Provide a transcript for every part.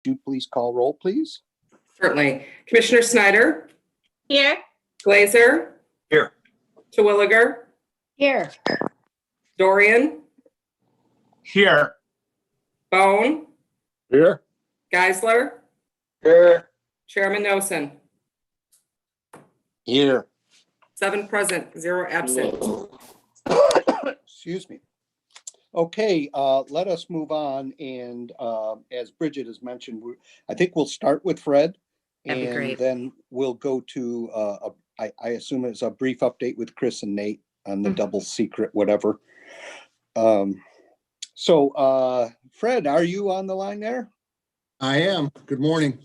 you please call roll, please? Certainly. Commissioner Snyder, Here. Glazer, Here. Terwilliger, Here. Dorian, Here. Bone, Here. Geisler, Here. Chairman Nosen. Here. 7 present, 0 absent. Excuse me. Okay, let us move on. And as Bridget has mentioned, I think we'll start with Fred. That'd be And great. then we'll go to, I assume it's a brief update with Chris and Nate on the Mhm. double secret, whatever. Fred, are you on the line there? I am. Good morning.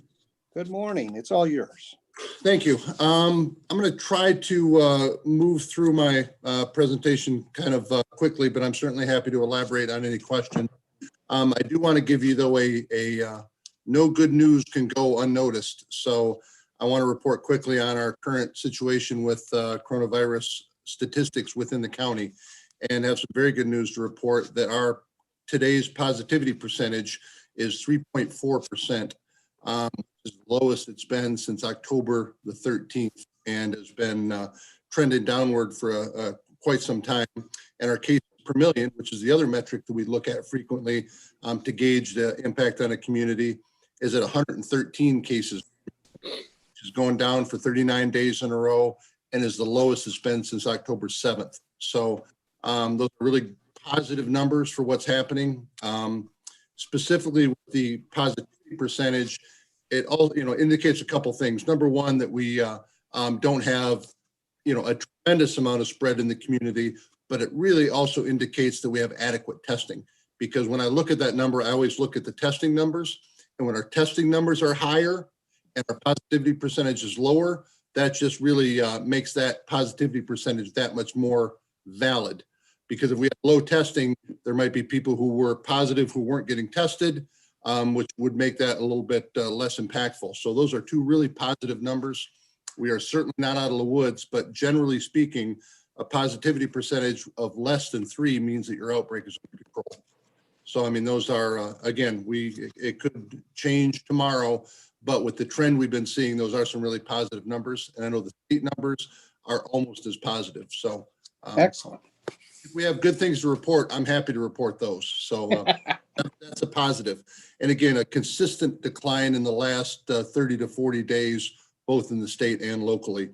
Good morning. It's all yours. Thank you. I'm going to try to move through my presentation kind of quickly, but I'm certainly happy to elaborate on any question. I do want to give you, though, a no good news can go unnoticed. So I want to report quickly on our current situation with coronavirus statistics within the county and have some very good news to report that our today's positivity percentage is 3.4%. Is the lowest it's been since October the 13th and has been trending downward for quite some time. And our cases per million, which is the other metric that we look at frequently to gauge the impact on a community, is at 113 cases, which is going down for 39 days in a row and is the lowest it's been since October 7th. So those are really positive numbers for what's happening. Specifically with the positivity percentage, it all indicates a couple things. Number one, that we don't have a tremendous amount of spread in the community, but it really also indicates that we have adequate testing. Because when I look at that number, I always look at the testing numbers, and when our testing numbers are higher and our positivity percentage is lower, that just really makes that positivity percentage that much more valid. Because if we have low testing, there might be people who were positive who weren't getting tested, which would make that a little bit less impactful. So those are two really positive numbers. We are certainly not out of the woods, but generally speaking, a positivity percentage of less than 3 means that your outbreak is under control. So, I mean, those are, again, it could change tomorrow, but with the trend we've been seeing, those are some really positive numbers. And I know the state numbers are almost as positive. So Excellent. if we have good things to report, I'm happy to report those. So that's a positive. And again, a consistent decline in the last 30 to 40 days, both in the state and locally.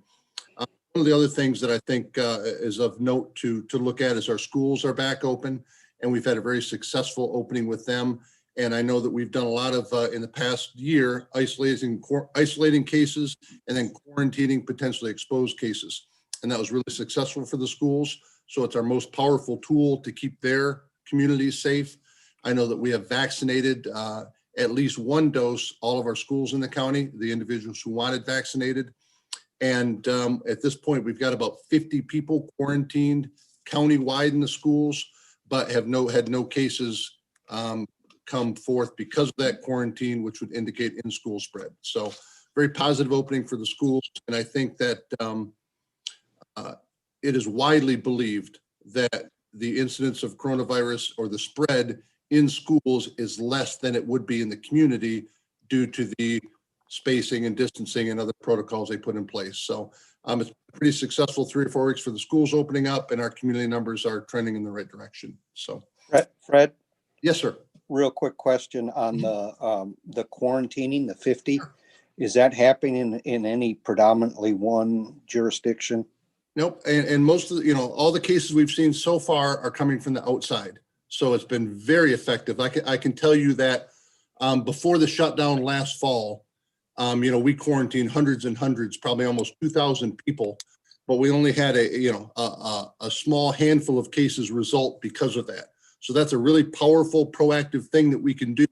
One of the other things that I think is of note to look at is our schools are back open, and we've had a very successful opening with them. And I know that we've done a lot of, in the past year, isolating cases and then quarantining potentially exposed cases. And that was really successful for the schools. So it's our most powerful tool to keep their communities safe. I know that we have vaccinated at least 1 dose all of our schools in the county, the individuals who wanted vaccinated. And at this point, we've got about 50 people quarantined countywide in the schools, but have had no cases come forth because of that quarantine, which would indicate in-school spread. So very positive opening for the schools. And I think that it is widely believed that the incidence of coronavirus or the spread in schools is less than it would be in the community due to the spacing and distancing and other protocols they put in place. So it's pretty successful 3 or 4 weeks for the schools opening up, and our community numbers are trending in the right direction. So Fred, yes, sir. real quick question on the quarantining, the 50. Is that happening in any predominantly one jurisdiction? Nope. And most of the, all the cases we've seen so far are coming from the outside. So it's been very effective. I can tell you that before the shutdown last fall, we quarantined hundreds and hundreds, probably almost 2,000 people, but we only had a small handful of cases result because of that. So that's a really powerful, proactive thing that we can do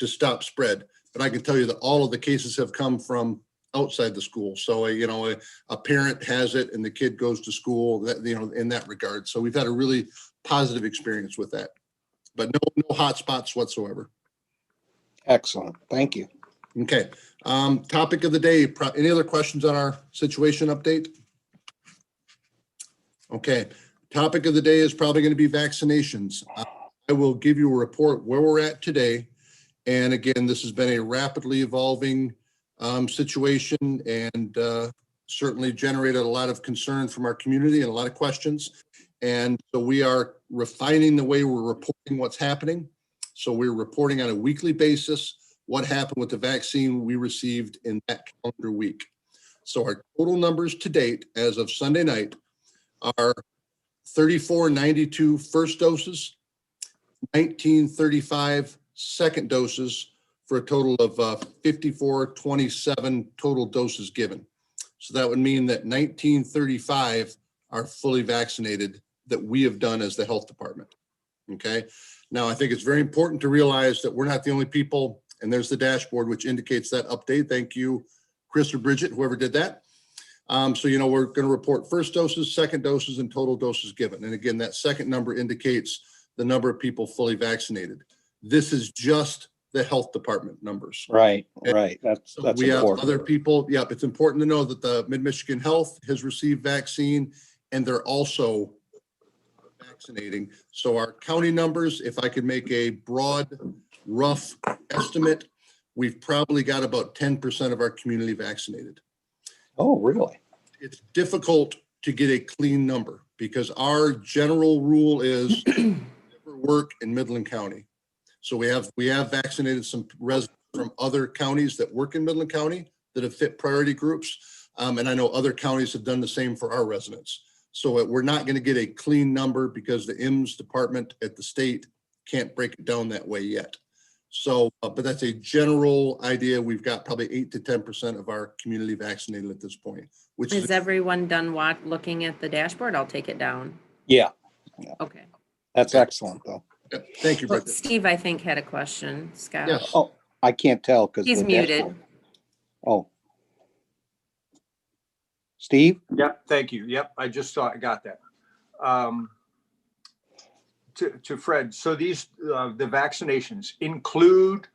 to stop spread. But I can tell you that all of the cases have come from outside the school. So, a parent has it and the kid goes to school, that, in that regard. So we've had a really positive experience with that, but no hot spots whatsoever. Excellent. Thank you. Okay. Topic of the day. Any other questions on our situation update? Okay. Topic of the day is probably going to be vaccinations. I will give you a report where we're at today And again, this has been a rapidly evolving situation and certainly generated a lot of concern from our community and a lot of questions. And so we are refining the way we're reporting what's happening. So we're reporting on a weekly basis what happened with the vaccine we received in that calendar week. So our total numbers to date as of Sunday night are 3492 first doses, 1935 second doses, for a total of 5427 total doses given. So that would mean that 1935 are fully vaccinated that we have done as the health department. Okay. Now, I think it's very important to realize that we're not the only people, and there's the dashboard, which indicates that update. Thank you, Chris or Bridget, whoever did that. So, you know, we're going to report first doses, second doses, and total doses given. And again, that second number indicates the number of people fully vaccinated. This is just the health department numbers. Right, right. That's We have important. other people. Yep. It's important to know that the Mid-Michigan Health has received vaccine and they're also vaccinating. So our county numbers, if I could make a broad, rough estimate, we've probably got about 10% of our community vaccinated. Oh, really? It's difficult to get a clean number because our general rule is never work in Midland County. So we have vaccinated some residents from other counties that work in Midland County that have fit priority groups. And I know other counties have done the same for our residents. So we're not going to get a clean number because the IMS department at the state can't break it down that way yet. So, but that's a general idea. We've got probably 8 to 10% of our community vaccinated at this point, which Is everyone done looking at the dashboard? I'll take it down. Yeah, Okay. that's excellent though. Thank you, Well, Bridget. Steve, I think, had a question. Scott? Yes. Oh, I can't tell because. He's muted. Oh. Steve? Yep, thank you. Yep, I just saw, I got that. To Fred, so these, the vaccinations include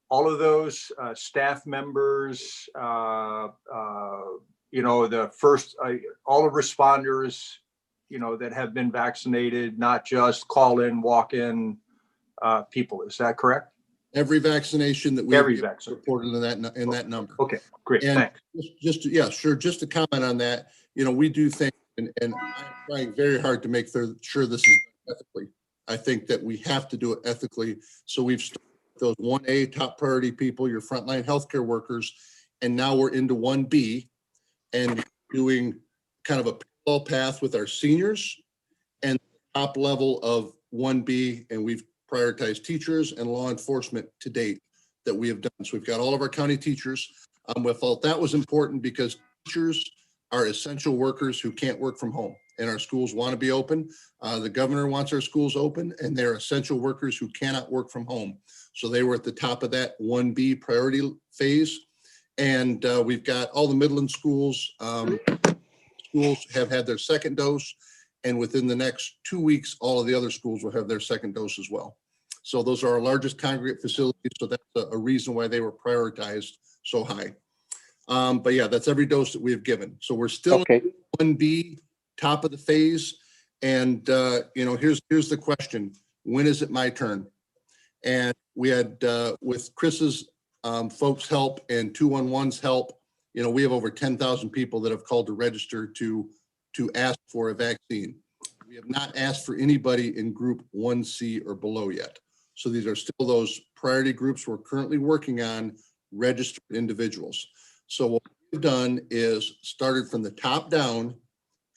all of those staff members, you know, the first, all the responders, you know, that have been vaccinated, not just call in, walk in people. Is that correct? Every vaccination that we Every have vaccine. reported in that number. Okay, great, And thanks. just to, yeah, sure. Just to comment on that, you know, we do think, and I'm trying very hard to make sure this is done ethically. I think that we have to do it ethically. So we've started those 1A top priority people, your frontline healthcare workers, and now we're into 1B and doing kind of a parallel path with our seniors and top level of 1B, and we've prioritized teachers and law enforcement to date that we have done. So we've got all of our county teachers. We felt that was important because teachers are essential workers who can't work from home, and our schools want to be open. The governor wants our schools open, and they're essential workers who cannot work from home. So they were at the top of that 1B priority phase. And we've got all the Midland schools. Schools have had their second dose, and within the next 2 weeks, all of the other schools will have their second dose as well. So those are our largest congregate facilities. So that's a reason why they were prioritized so high. But yeah, that's every dose that we have given. So we're still Okay, 1B, top of the phase. And, you know, here's the question. When is it my turn? And we had, with Chris's folks' help and 211's help, you know, we have over 10,000 people that have called to register to ask for a vaccine. We have not asked for anybody in group 1C or below yet. So these are still those priority groups we're currently working on, registered individuals. So what we've done is started from the top down,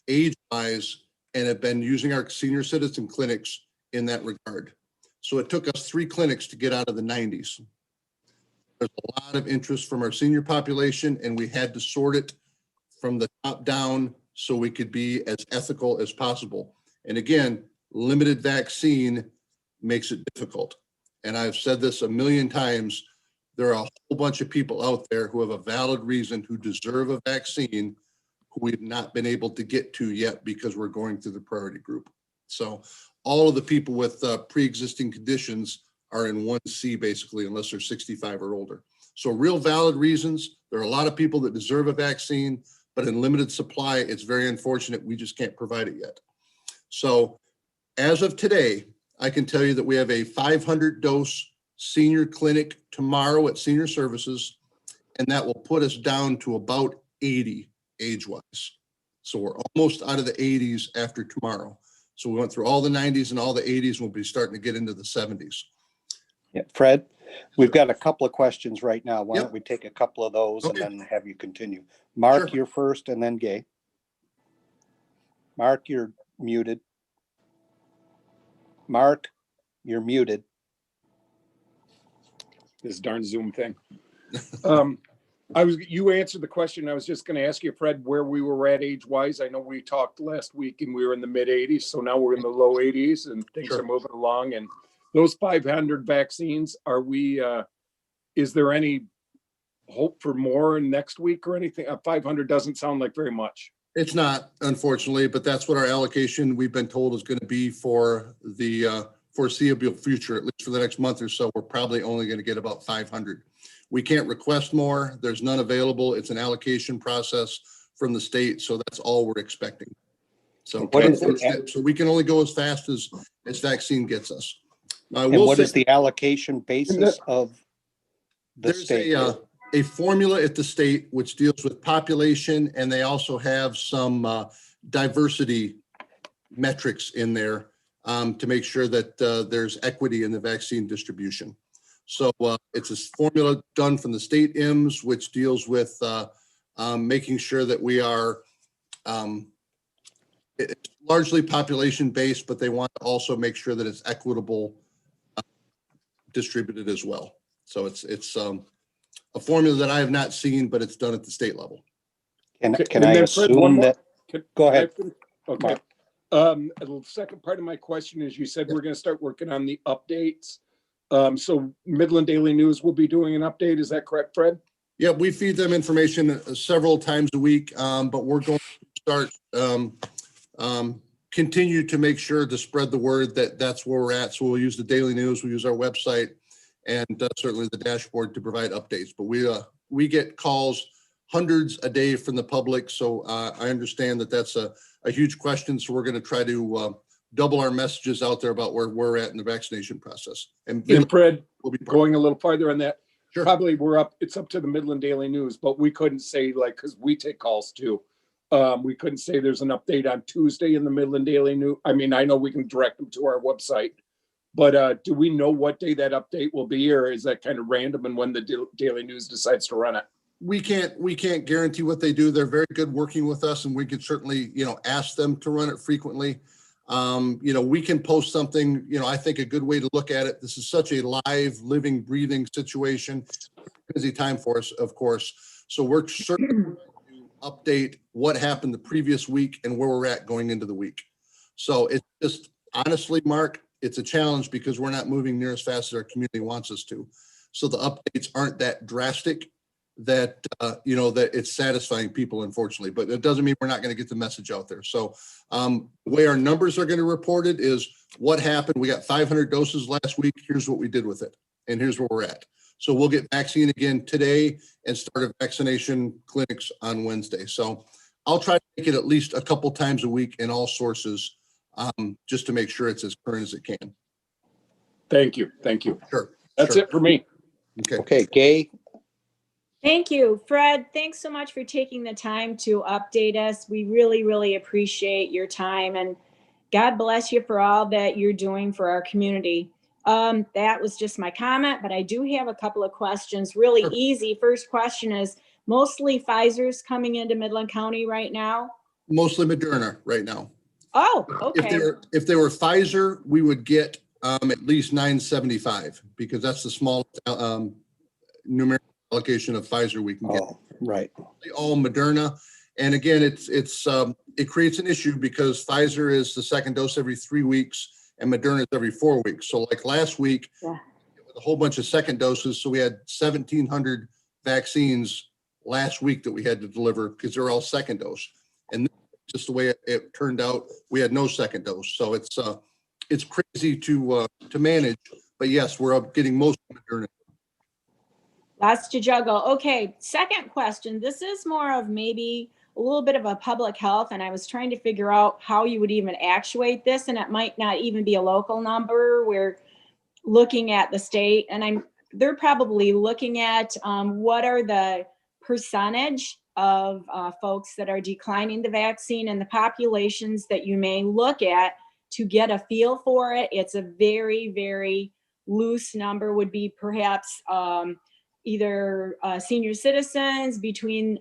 age-wise, and have been using our senior citizen clinics in that regard. So it took us 3 clinics to get out of the 90s. There's a lot of interest from our senior population, and we had to sort it from the top down so we could be as ethical as possible. And again, limited vaccine makes it difficult. And I've said this a million times, there are a whole bunch of people out there who have a valid reason, who deserve a vaccine, who we've not been able to get to yet because we're going through the priority group. So all of the people with pre-existing conditions are in 1C basically, unless they're 65 or older. So real valid reasons. There are a lot of people that deserve a vaccine, but in limited supply, it's very unfortunate we just can't provide it yet. So as of today, I can tell you that we have a 500 dose senior clinic tomorrow at Senior Services, and that will put us down to about 80 age-wise. So we're almost out of the 80s after tomorrow. So we went through all the 90s and all the 80s, and we'll be starting to get into the 70s. Yeah, Fred, we've got a couple of questions right now. Why Yep. don't we take a couple of those and Okay. then have you continue? Mark, Sure. you're first and then Gay. Mark, you're muted. Mark, you're muted. This darn Zoom thing. You answered the question. I was just gonna ask you, Fred, where we were at age-wise. I know we talked last week and we were in the mid-80s, so now we're in the low 80s and things Sure. are moving along. And those 500 vaccines, is there any hope for more next week or anything? 500 doesn't sound like very much. It's not, unfortunately, but that's what our allocation, we've been told, is going to be for the foreseeable future, at least for the next month or so. We're probably only going to get about 500. We can't request more. There's none available. It's an allocation process from the state, so that's all we're expecting. So, What is the- so we can only go as fast as vaccine gets us. I And will what say- is the allocation basis of the There's state? a formula at the state which deals with population, and they also have some diversity metrics in there to make sure that there's equity in the vaccine distribution. So it's a formula done from the state IMS, which deals with making sure that we are it's largely population based, but they want to also make sure that it's equitable distributed as well. So it's a formula that I have not seen, but it's done at the state level. Can And I then, Fred, one assume more- that, go ahead. Okay. The second part of my question is, you said we're gonna start working on the updates. So Midland Daily News will be doing an update. Is that correct, Fred? Yeah, we feed them information several times a week, but we're going to start continue to make sure to spread the word that that's where we're at. So we'll use the Daily News, we'll use our website, and certainly the dashboard to provide updates. But we get calls hundreds a day from the public, so I understand that that's a huge question. So we're going to try to double our messages out there about where we're at in the vaccination process. And And Fred, we'll be part. going a little farther on that, Sure. probably it's up to the Midland Daily News, but we couldn't say, like, because we take calls too. We couldn't say there's an update on Tuesday in the Midland Daily News. I mean, I know we can direct them to our website, but do we know what day that update will be, or is that kind of random and when the Daily News decides to run it? We can't guarantee what they do. They're very good working with us, and we could certainly, ask them to run it frequently. We can post something, I think a good way to look at it. This is such a live, living, breathing situation. Busy time for us, of course. So we're certainly going to update what happened the previous week and where we're at going into the week. So it's just, honestly, Mark, it's a challenge because we're not moving near as fast as our community wants us to. So the updates aren't that drastic that, that it's satisfying people, unfortunately, but it doesn't mean we're not going to get the message out there. So the way our numbers are going to report it is what happened. We got 500 doses last week. Here's what we did with it. And here's where we're at. So we'll get vaccine again today and start a vaccination clinics on Wednesday. So I'll try to make it at least a couple times a week in all sources, just to make sure it's as current as it can. Thank you. Thank you. Sure. That's Sure. it for me. Okay. Okay, Gay, Thank you, Fred. Thanks so much for taking the time to update us. We really, really appreciate your time, and God bless you for all that you're doing for our community. That was just my comment, but I do have a couple of questions. Really Sure. easy. First question is, mostly Pfizer's coming into Midland County right now? Mostly Moderna right now. Oh, If they were Pfizer, we would get at least 975 because that's the smallest numerical allocation of Pfizer we can get. oh, right. All Moderna. And again, it creates an issue because Pfizer is the second dose every 3 weeks and Moderna is every 4 weeks. So like last week, Yeah. with a whole bunch of second doses. So we had 1,700 vaccines last week that we had to deliver because they're all second dose. And just the way it turned out, we had no second dose. So it's crazy to manage, but yes, we're getting most of Moderna. Lots to juggle. Okay, second question. This is more of maybe a little bit of a public health, and I was trying to figure out how you would even actuate this, and it might not even be a local number where looking at the state, and they're probably looking at what are the percentage of folks that are declining the vaccine and the populations that you may look at to get a feel for it. It's a very, very loose number, would be perhaps either senior citizens between,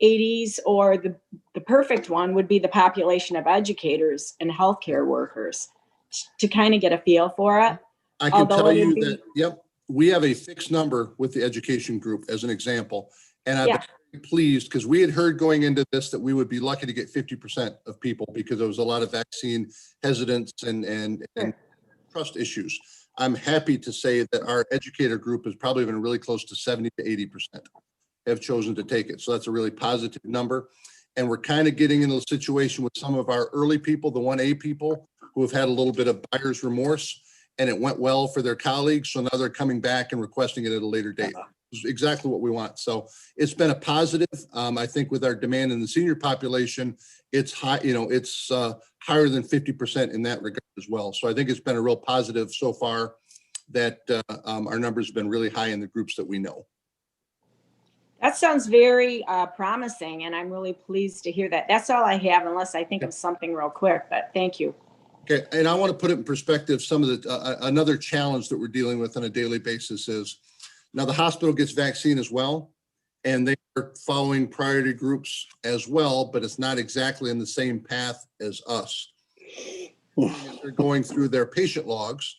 80s, or the perfect one would be the population of educators and healthcare workers to kind of get a feel for it. I can Although tell it'd you be- that, yep, we have a fixed number with the education group as an example. And I've Yeah. been pleased because we had heard going into this that we would be lucky to get 50% of people because there was a lot of vaccine hesitance and Sure. trust issues. I'm happy to say that our educator group has probably been really close to 70 to 80% have chosen to take it. So that's a really positive number. And we're kind of getting into a situation with some of our early people, the 1A people, who have had a little bit of buyer's remorse, and it went well for their colleagues. So now they're coming back and requesting it at a later date. It's exactly what we want. So it's been a positive. I think with our demand in the senior population, it's high, it's higher than 50% in that regard as well. So I think it's been a real positive so far that our numbers have been really high in the groups that we know. That sounds very promising, and I'm really pleased to hear that. That's all I have, unless I think of something real quick, but thank you. Okay, and I want to put it in perspective. Some of the another challenge that we're dealing with on a daily basis is now the hospital gets vaccine as well, and they are following priority groups as well, but it's not exactly in the same path as us. They're going through their patient logs,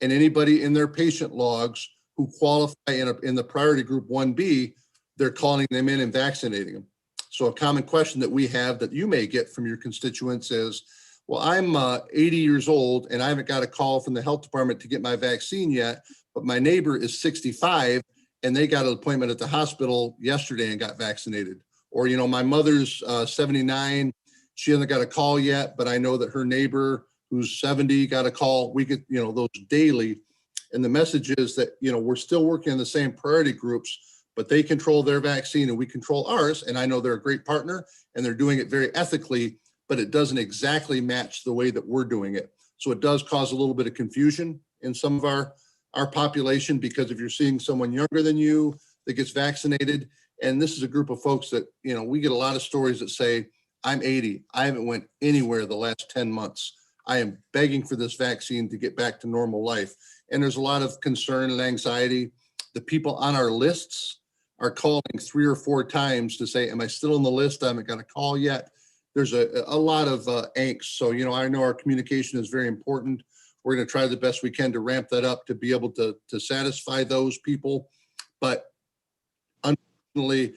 and anybody in their patient logs who qualify in the priority group 1B, they're calling them in and vaccinating them. So a common question that we have that you may get from your constituents is, well, I'm 80 years old and I haven't got a call from the health department to get my vaccine yet, but my neighbor is 65 and they got an appointment at the hospital yesterday and got vaccinated. Or, my mother's 79, she hasn't got a call yet, but I know that her neighbor who's 70 got a call. We get, those daily. And the message is that, we're still working on the same priority groups, but they control their vaccine and we control ours. And I know they're a great partner and they're doing it very ethically, but it doesn't exactly match the way that we're doing it. So it does cause a little bit of confusion in some of our population, because if you're seeing someone younger than you that gets vaccinated, and this is a group of folks that, we get a lot of stories that say, I'm 80, I haven't went anywhere the last 10 months. I am begging for this vaccine to get back to normal life. And there's a lot of concern and anxiety. The people on our lists are calling 3 or 4 times to say, am I still on the list? I haven't got a call yet. There's a lot of angst. So, I know our communication is very important. We're going to try the best we can to ramp that up to be able to satisfy those people. But unfortunately,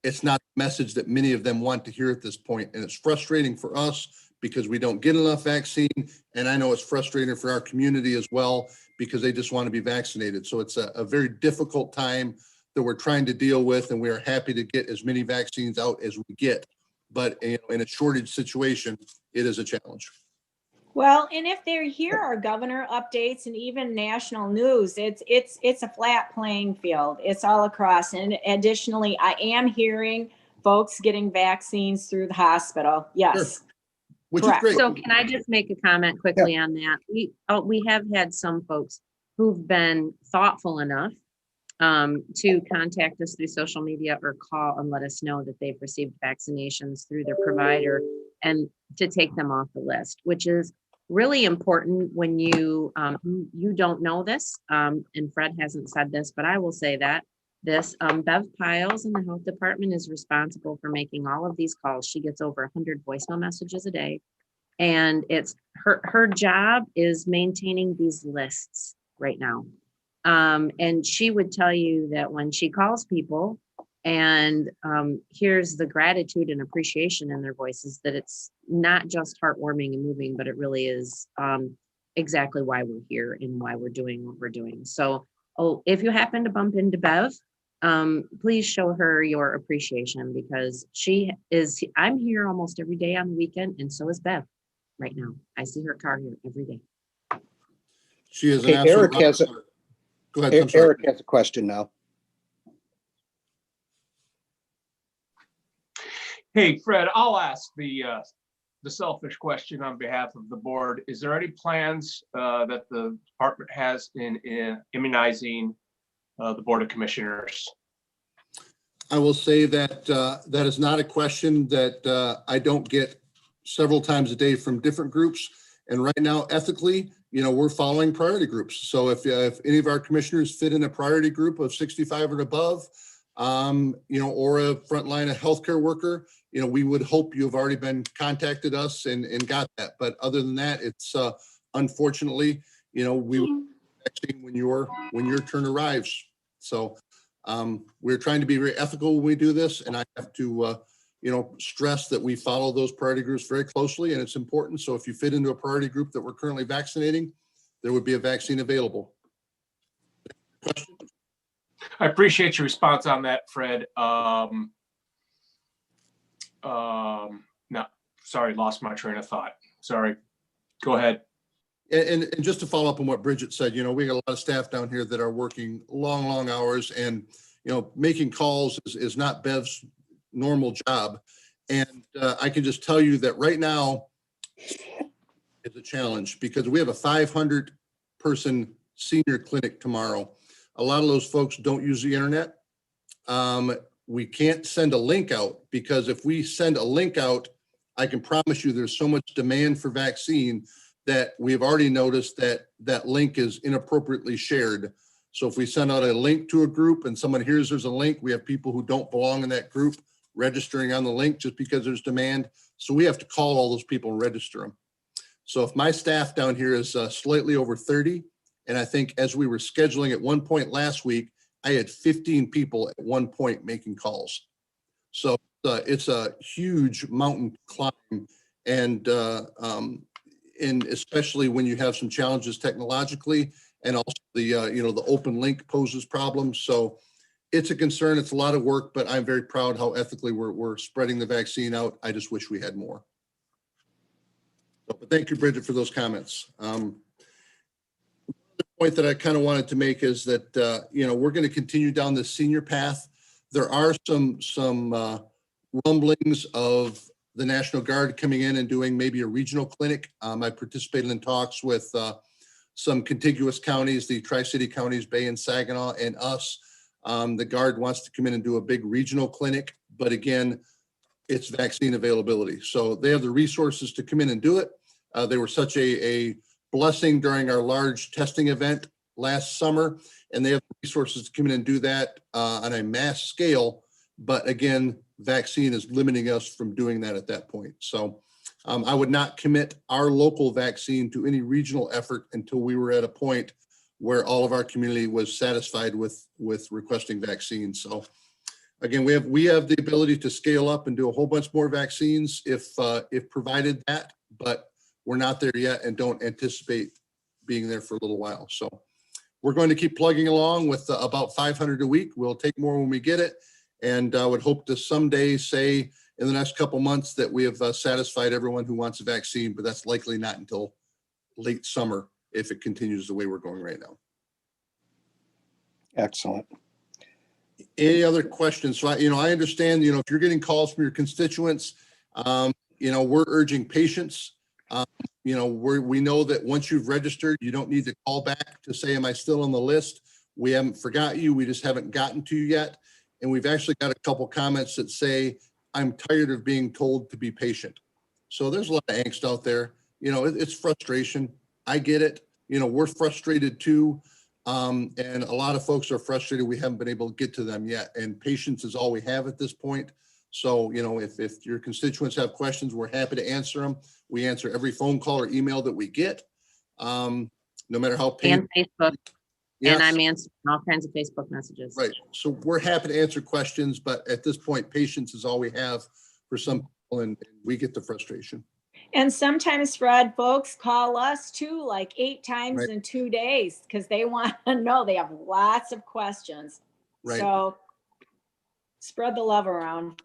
it's not the message that many of them want to hear at this point. And it's frustrating for us because we don't get enough vaccine. And I know it's frustrating for our community as well, because they just want to be vaccinated. So it's a very difficult time that we're trying to deal with. And we are happy to get as many vaccines out as we get. But in a shortage situation, it is a challenge. Well, and if they're here, our governor updates and even national news, it's a flat playing field. It's all across. And additionally, I am hearing folks getting vaccines through the hospital. Yes. Sure. Which Correct. is great. So can I just make a comment quickly on that? We have had some folks who've been thoughtful enough to contact us through social media or call and let us know that they've received vaccinations through their provider and to take them off the list, which is really important when you don't know this. And Fred hasn't said this, but I will say that this Bev Piles in the health department is responsible for making all of these calls. She gets over 100 voicemail messages a day. And it's her job is maintaining these lists right now. And she would tell you that when she calls people and hears the gratitude and appreciation in their voices, that it's not just heartwarming and moving, but it really is exactly why we're here and why we're doing what we're doing. So if you happen to bump into Bev, please show her your appreciation, because I'm here almost every day on the weekend, and so is Bev right now. I see her car here every day. She is Okay, an absolute Eric has a- rock star. Go ahead. I'm sorry. Eric has a question now. Hey, Fred, I'll ask the the selfish question on behalf of the board. Is there any plans that the department has in immunizing the Board of Commissioners? I will say that that is not a question that I don't get several times a day from different groups. And right now, ethically, we're following priority groups. So if any of our commissioners fit in a priority group of 65 and above, or a frontline, a healthcare worker, we would hope you've already been contacted us and got that. But other than that, it's unfortunately, we will vaccine when your turn arrives. So we're trying to be very ethical when we do this, and I have to stress that we follow those priority groups very closely, and it's important. So if you fit into a priority group that we're currently vaccinating, there would be a vaccine available. Question? I appreciate your response on that, Fred. No, sorry, lost my train of thought. Sorry. Go ahead. And just to follow up on what Bridget said, we got a lot of staff down here that are working long hours, and, making calls is not Bev's normal job. And I can just tell you that right now is a challenge because we have a 500-person senior clinic tomorrow. A lot of those folks don't use the internet. We can't send a link out because if we send a link out, I can promise you there's so much demand for vaccine that we've already noticed that that link is inappropriately shared. So if we send out a link to a group and someone hears there's a link, we have people who don't belong in that group registering on the link just because there's demand. So we have to call all those people and register them. So if my staff down here is slightly over 30, and I think as we were scheduling at one point last week, I had 15 people at one point making calls. So it's a huge mountain to climb, and especially when you have some challenges technologically, and also the the open link poses problems. So it's a concern. It's a lot of work, but I'm very proud how ethically we're spreading the vaccine out. I just wish we had more. So, but thank you, Bridget, for those comments. The point that I kind of wanted to make is that we're going to continue down this senior path. There are some rumblings of the National Guard coming in and doing maybe a regional clinic. I participated in talks with some contiguous counties, the Tri-City counties, Bay and Saginaw, and us. The Guard wants to come in and do a big regional clinic, but again, it's vaccine availability. So they have the resources to come in and do it. They were such a blessing during our large testing event last summer, and they have the resources to come in and do that on a mass scale. But again, vaccine is limiting us from doing that at that point. So I would not commit our local vaccine to any regional effort until we were at a point where all of our community was satisfied with requesting vaccines. So again, we have the ability to scale up and do a whole bunch more vaccines if provided that, but we're not there yet and don't anticipate being there for a little while. So we're going to keep plugging along with about 500 a week. We'll take more when we get it. And I would hope to someday say in the next couple months that we have satisfied everyone who wants a vaccine, but that's likely not until late summer if it continues the way we're going right now. Excellent. Any other questions? So I understand, if you're getting calls from your constituents, we're urging patience. We know that once you've registered, you don't need to call back to say, am I still on the list? We haven't forgot you. We just haven't gotten to you yet. And we've actually got a couple comments that say, I'm tired of being told to be patient. So there's a lot of angst out there. It's frustration. I get it. We're frustrated too. And a lot of folks are frustrated. We haven't been able to get to them yet. And patience is all we have at this point. So, if your constituents have questions, we're happy to answer them. We answer every phone call or email that we get, no matter how painful. And Facebook. Yes. And I'm answering all kinds of Facebook messages. Right. So we're happy to answer questions, but at this point, patience is all we have for some people, and we get the frustration. And sometimes, Fred, folks call us too, like 8 times Right. in 2 days, because they want to know. They have lots of questions. Right. So spread the love around.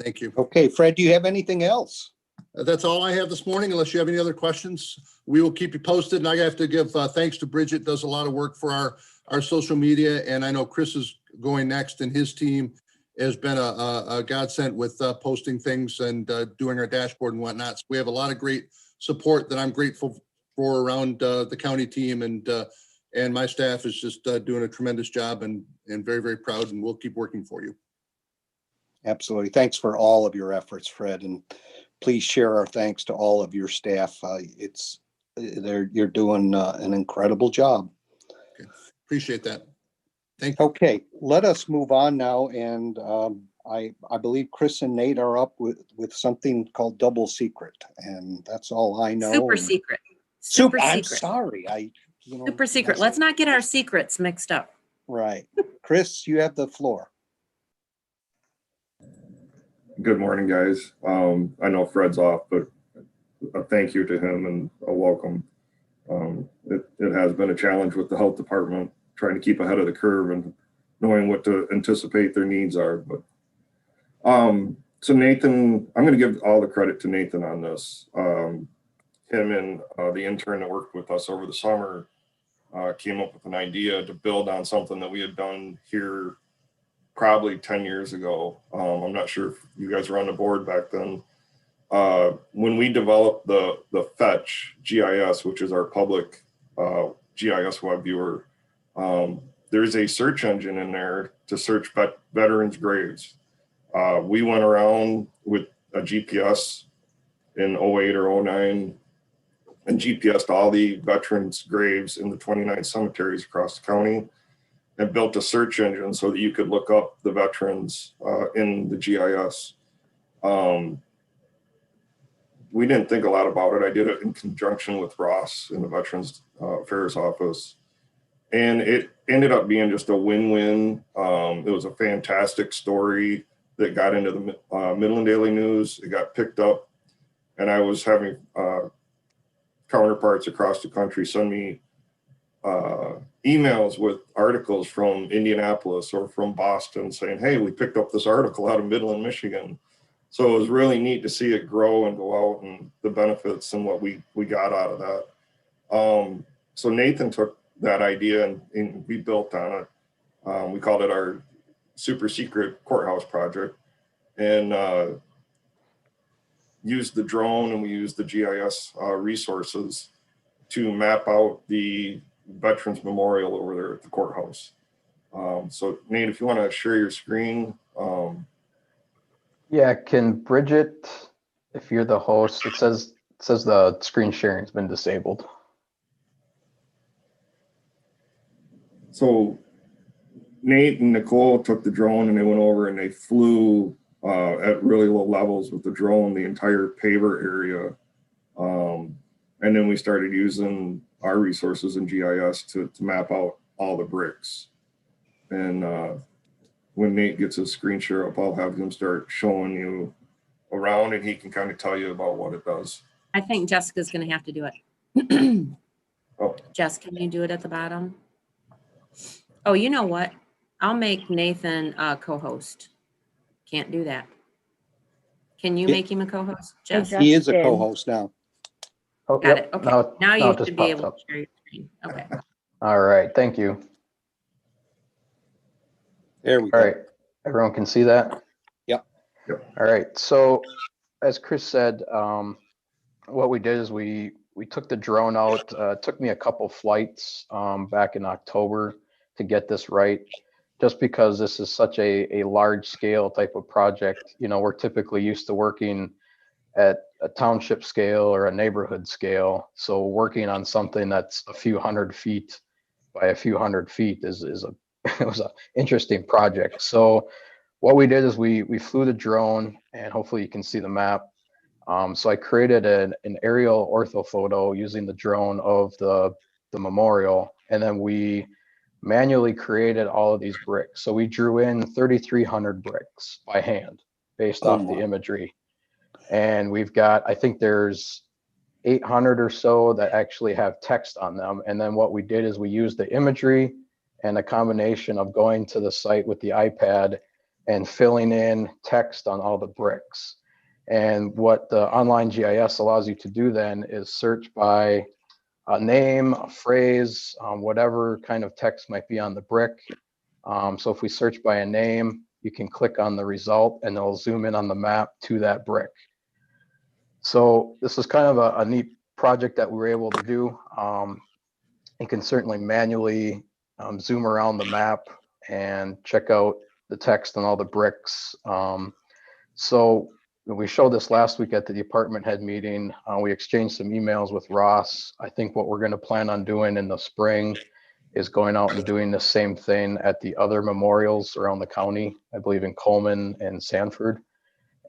Thank you. Okay, Fred, do you have anything else? That's all I have this morning, unless you have any other questions. We will keep you posted. And I have to give thanks to Bridget, does a lot of work for our social media. And I know Chris is going next and his team has been a godsend with posting things and doing our dashboard and whatnot. So we have a lot of great support that I'm grateful for around the county team, and my staff is just doing a tremendous job and very, very proud, and we'll keep working for you. Absolutely. Thanks for all of your efforts, Fred, and please share our thanks to all of your staff. You're doing an incredible job. Appreciate that. Thank you. Okay, let us move on now, and I believe Chris and Nate are up with something called Double Secret, and that's all I know. Super And- secret. Super, Super I'm secret. sorry, Super secret. Let's not get our secrets mixed up. Right. Chris, you have the floor. Good morning, guys. I know Fred's off, but a thank you to him and a welcome. It has been a challenge with the health department, trying to keep ahead of the curve and knowing what to anticipate their needs are. But so Nathan, I'm going to give all the credit to Nathan on this. Him and the intern that worked with us over the summer came up with an idea to build on something that we had done here probably 10 years ago. I'm not sure if you guys were on the board back then. When we developed the Fetch GIS, which is our public GIS web viewer, there's a search engine in there to search veterans' graves. We went around with a GPS in 08 or 09 and GPSed all the veterans' graves in the 29 cemeteries across the county and built a search engine so that you could look up the veterans in the GIS. We didn't think a lot about it. I did it in conjunction with Ross in the Veterans Affairs office. And it ended up being just a win-win. It was a fantastic story that got into the Midland Daily News. It got picked up, and I was having counterparts across the country send me emails with articles from Indianapolis or from Boston saying, hey, we picked up this article out of Midland, Michigan. So it was really neat to see it grow and go out and the benefits and what we got out of that. So Nathan took that idea and we built on it. We called it our super secret courthouse project, and used the drone and we used the GIS resources to map out the Veterans Memorial over there at the courthouse. So Nate, if you want to share your screen. Yeah, can Bridget, if you're the host, it says the screen sharing has been disabled. So Nate and Nicole took the drone and they went over and they flew at really low levels with the drone, the entire paver area. And then we started using our resources in GIS to map out all the bricks. And when Nate gets his screen share up, I'll have him start showing you around and he can kind of tell you about what it does. I think Jessica's gonna have to do it. Oh. Jess, can you do it at the bottom? Oh, you know what? I'll make Nathan a co-host. Can't do that. Can you Yeah. make him a co-host, Jess? He is a co-host now. Oh, Got yep, it. Okay. Now it you just should be popped able up. to share your screen. Okay. All right, thank you. There we All go. right, everyone can see that? Yep. All right, so as Chris said, what we did is we took the drone out. It took me a couple flights back in October to get this right, just because this is such a large scale type of project. You know, we're typically used to working at a township scale or a neighborhood scale. So working on something that's a few hundred feet by a few hundred feet is it was an interesting project. So what we did is we flew the drone, and hopefully you can see the map. So I created an aerial orthophoto using the drone of the memorial, and then we manually created all of these bricks. So we drew in 3,300 bricks by hand based Oh off the my. imagery. And we've got, I think there's 800 or so that actually have text on them. And then what we did is we used the imagery and a combination of going to the site with the iPad and filling in text on all the bricks. And what the online GIS allows you to do then is search by a name, a phrase, whatever kind of text might be on the brick. So if we search by a name, you can click on the result and it'll zoom in on the map to that brick. So this is kind of a neat project that we were able to do. You can certainly manually zoom around the map and check out the text on all the bricks. So we showed this last week at the department head meeting. We exchanged some emails with Ross. I think what we're going to plan on doing in the spring is going out and doing the same thing at the other memorials around the county, I believe in Coleman and Sanford,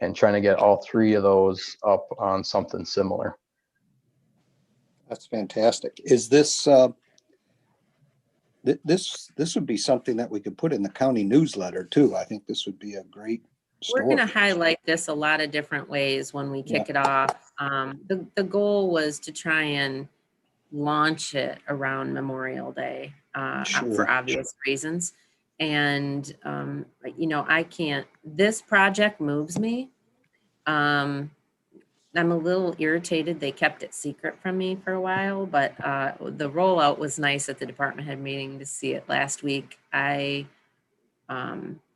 and trying to get all three of those up on something similar. That's fantastic. Is this, this would be something that we could put in the county newsletter too. I think this would be a great We're story. going to highlight this a lot of different ways when we kick it off. The goal was to try and launch it around Memorial Day Sure. for obvious reasons. And, you know, this project moves me. I'm a little irritated. They kept it secret from me for a while, but the rollout was nice at the department head meeting to see it last week. I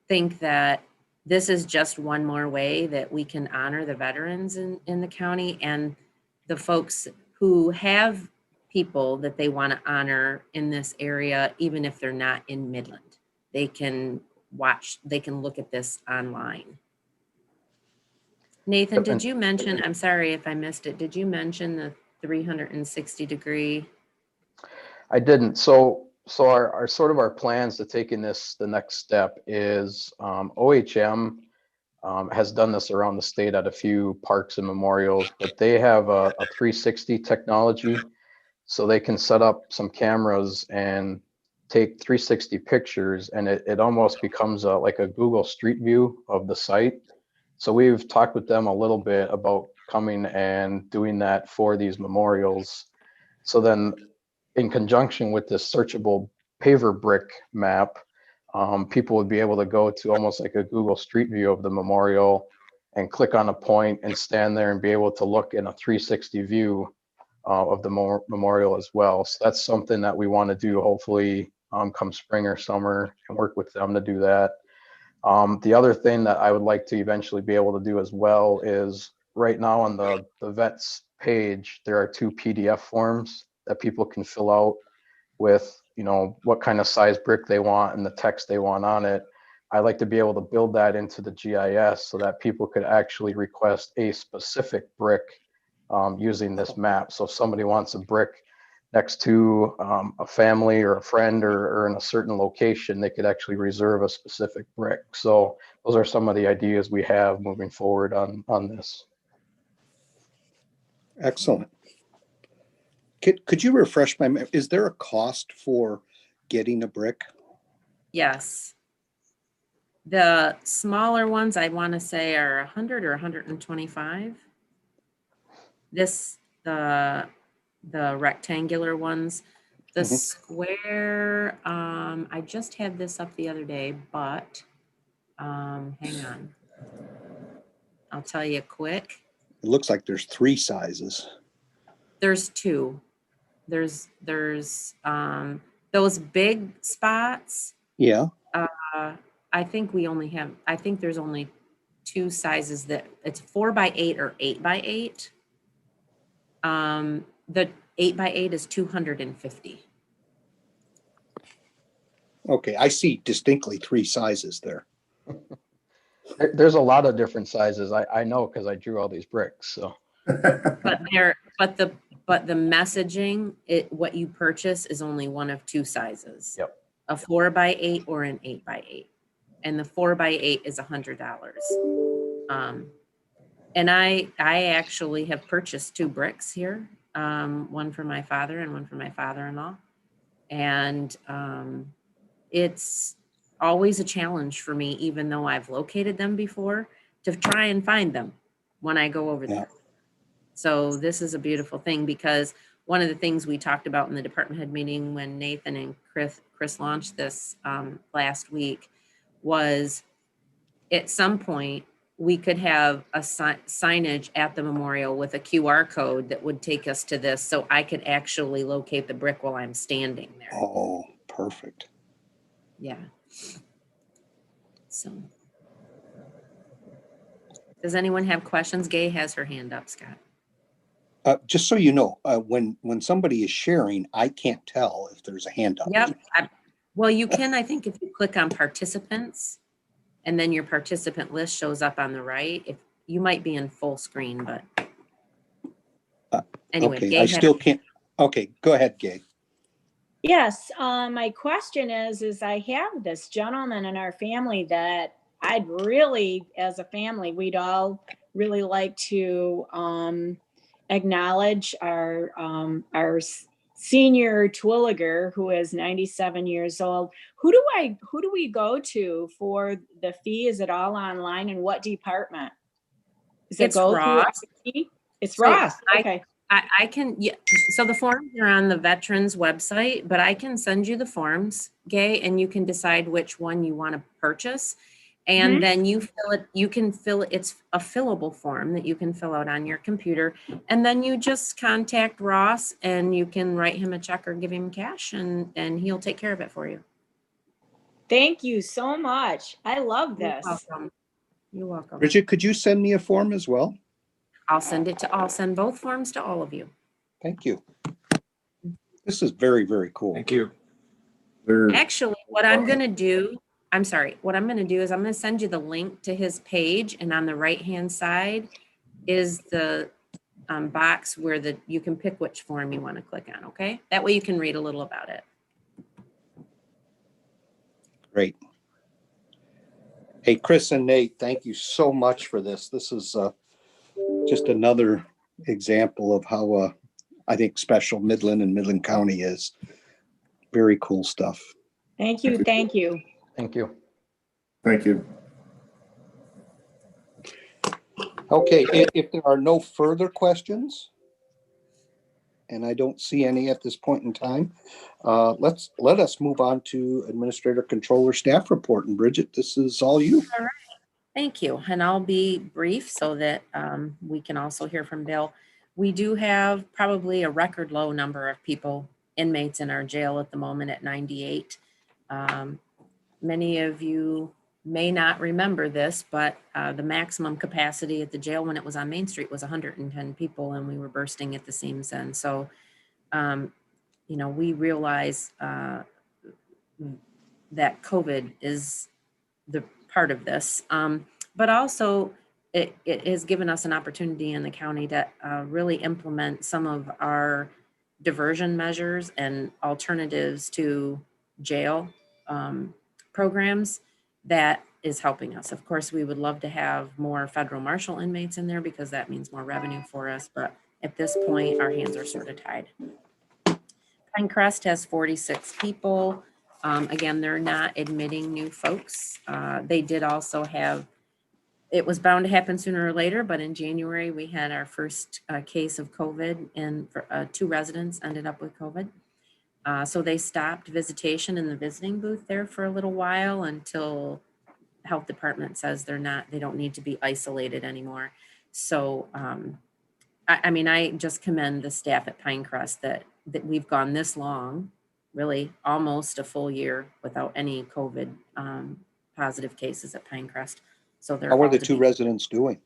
think that this is just one more way that we can honor the veterans in the county and the folks who have people that they want to honor in this area, even if they're not in Midland. They can look at this online. Nathan, did you mention, I'm sorry if I missed it, did you mention the 360-degree? I didn't. So our sort of our plans to taking this the next step is OHM has done this around the state at a few parks and memorials, but they have a 360 technology, so they can set up some cameras and take 360 pictures, and it almost becomes like a Google Street View of the site. So we've talked with them a little bit about coming and doing that for these memorials. So then in conjunction with this searchable paver brick map, people would be able to go to almost like a Google Street View of the memorial and click on a point and stand there and be able to look in a 360 view of the memorial as well. So that's something that we want to do hopefully come spring or summer and work with them to do that. The other thing that I would like to eventually be able to do as well is right now on the vets page, there are 2 PDF forms that people can fill out with, you know, what kind of size brick they want and the text they want on it. I'd like to be able to build that into the GIS so that people could actually request a specific brick using this map. So if somebody wants a brick next to a family or a friend or in a certain location, they could actually reserve a specific brick. So those are some of the ideas we have moving forward on this. Excellent. Could you refresh my memory? Is there a cost for getting a brick? Yes. The smaller ones, I want to say are 100 or 125. The rectangular ones, the square, I just had this up the other day, but hang on. I'll tell you quick. It looks like there's 3 sizes. There's 2. There's those big spots. Yeah. I think there's only 2 sizes that it's 4x8 or 8x8. The 8x8 is 250. Okay, I see distinctly 3 sizes there. There's a lot of different sizes. I know because I drew all these bricks. So, but the messaging, what you purchase is only one of 2 sizes. Yep. A 4x8 or an 8x8, and the 4x8 is $100. And I actually have purchased 2 bricks here, one for my father and one for my father-in-law. And it's always a challenge for me, even though I've located them before, to try and find them when I go over there. So this is a beautiful thing, because one of the things we talked about in the department head meeting when Nathan and Chris launched this last week was at some point, we could have a signage at the memorial with a QR code that would take us to this, so I could actually locate the brick while I'm standing there. Oh, perfect. Yeah. So Does anyone have questions? Gay has her hand up, Scott. Just so you know, when somebody is sharing, I can't tell if there's a hand up. Yep. Well, you can, I think, if you click on participants and then your participant list shows up on the right. If you might be in full screen, but anyway. Okay, Gay I had still her- can't. Okay, go ahead, Gay. Yes, my question is I have this gentleman in our family that I'd really, as a family, we'd all really like to acknowledge our senior Twilliger, who is 97 years old. Who do we go to for the fee? Is it all online, and what department? Is it It's go through Ross. IT? It's So Ross. Okay. I can, yeah, so the forms are on the veterans website, but I can send you the forms, Gay, and you can decide which one you want to purchase. And then you fill it, it's a fillable form that you can fill out on your computer. And then you just contact Ross and you can write him a check or give him cash and he'll take care of it for you. Thank you so much. I love You're this. welcome. You're welcome. Bridget, could you send me a form as well? I'll send both forms to all of you. Thank you. This is very, very cool. Thank you. There, Actually, what I'm gonna do, I'm sorry, what I'm gonna do is I'm gonna send you the link to his page, and on the right-hand side is the box where you can pick which form you wanna click on, okay? That way you can read a little about it. Great. Hey, Chris and Nate, thank you so much for this. This is just another example of how I think special Midland and Midland County is. Very cool stuff. Thank you. Thank you. Thank you. thank you. Okay, if there are no further questions, and I don't see any at this point in time, let us move on to Administrator Controller Staff Report. And Bridget, this is all you. Thank you, and I'll be brief so that we can also hear from Bill. We do have probably a record low number of inmates in our jail at the moment at 98. Many of you may not remember this, but the maximum capacity at the jail when it was on Main Street was 110 people, and we were bursting at the seams then. So, we realize that COVID is the part of this, but also it has given us an opportunity in the county to really implement some of our diversion measures and alternatives to jail programs that is helping us. Of course, we would love to have more federal marshal inmates in there because that means more revenue for us, but at this point, our hands are sort of tied. Pinecrest has 46 people. Again, they're not admitting new folks. They did also have, it was bound to happen sooner or later, but in January, we had our first case of COVID, and 2 residents ended up with COVID. So they stopped visitation in the visiting booth there for a little while until health department says they don't need to be isolated anymore. So, I just commend the staff at Pinecrest that we've gone this long, really almost a full year without any COVID positive cases at Pinecrest. So they're How are all the to 2 be- residents doing?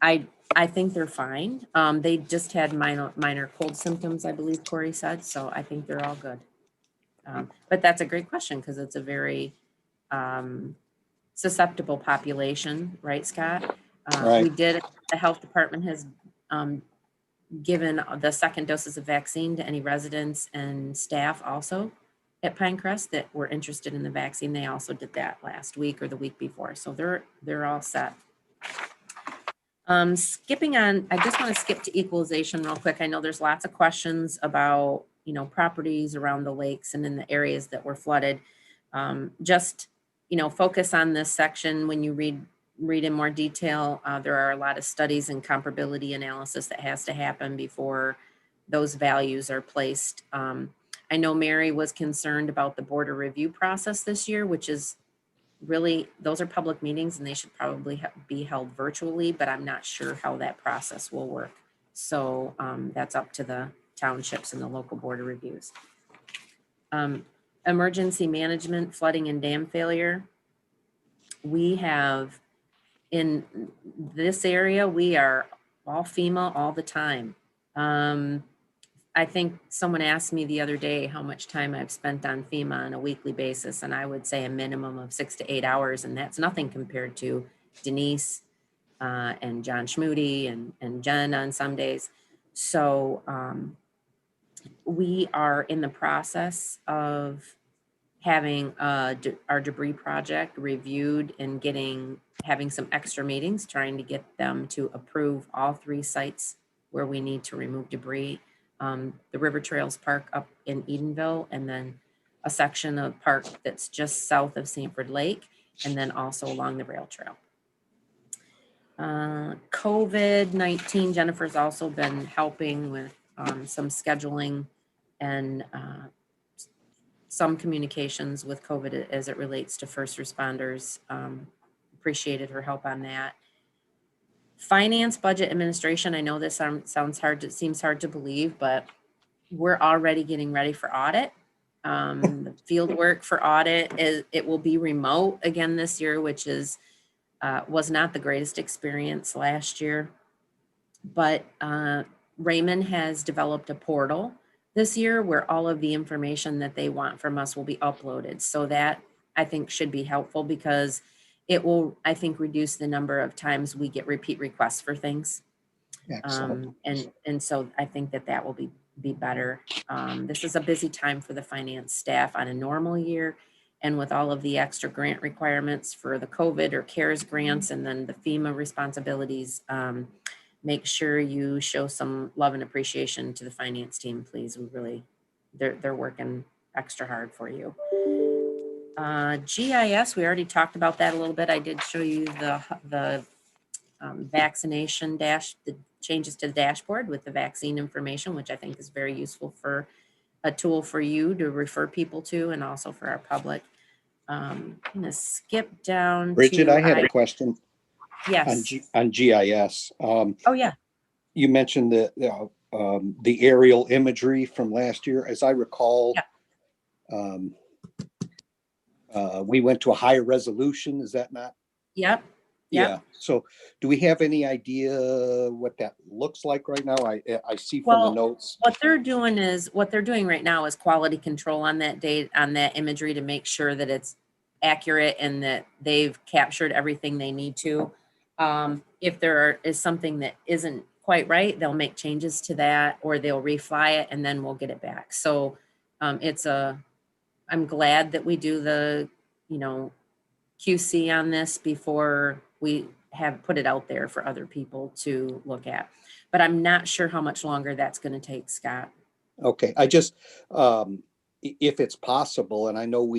I think they're fine. They just had minor cold symptoms, I believe Corey said. So I think they're all good. But that's a great question because it's a very susceptible population, right, Scott? Right. The health department has given the second doses of vaccine to any residents and staff also at Pinecrest that were interested in the vaccine. They also did that last week or the week before. So they're all set. Skipping on, I just want to skip to equalization real quick. I know there's lots of questions about, properties around the lakes and in the areas that were flooded. Focus on this section when you read in more detail. There are a lot of studies and comparability analysis that has to happen before those values are placed. I know Mary was concerned about the border review process this year, which is really, those are public meetings and they should probably be held virtually, but I'm not sure how that process will work. So that's up to the townships and the local border reviews. Emergency management, flooding and dam failure. We have in this area, we are all FEMA all the time. I think someone asked me the other day how much time I've spent on FEMA on a weekly basis, and I would say a minimum of 6 to 8 hours, and that's nothing compared to Denise and John Schmoody and Jen on some days. So we are in the process of having our debris project reviewed and having some extra meetings, trying to get them to approve all 3 sites where we need to remove debris. The River Trails Park up in Edenville, and then a section of park that's just south of Sanford Lake, and then also along the rail trail. COVID-19, Jennifer's also been helping with some scheduling and some communications with COVID as it relates to first responders. Appreciated her help on that. Finance, budget, administration. I know this sounds hard. It seems hard to believe, but we're already getting ready for audit. The field work for audit it will be remote again this year, which was not the greatest experience last year. But Raymond has developed a portal this year where all of the information that they want from us will be uploaded. So that I think should be helpful, because it will, I think, reduce the number of times we get repeat requests for things. Excellent. And so I think that will be better. This is a busy time for the finance staff on a normal year. And with all of the extra grant requirements for the COVID or CARES grants, and then the FEMA responsibilities, make sure you show some love and appreciation to the finance team, please. They're working extra hard for you. GIS, we already talked about that a little bit. I did show you the vaccination the changes to the dashboard with the vaccine information, which I think is very useful for a tool for you to refer people to, and also for our public. I'm gonna skip down. Bridget, I had a question Yes. on GIS. Oh, yeah. You mentioned the aerial imagery from last year. As I recall, we went to a higher resolution. Is that not? Yep. Yeah. So do we have any idea what that looks like right now? I see from the notes. What they're doing right now is quality control on that imagery to make sure that it's accurate and that they've captured everything they need to. If there is something that isn't quite right, they'll make changes to that, or they'll refly it, and then we'll get it back. So I'm glad that we do the, QC on this before we have put it out there for other people to look at. But I'm not sure how much longer that's going to take, Scott. Okay, I just, if it's possible, and I know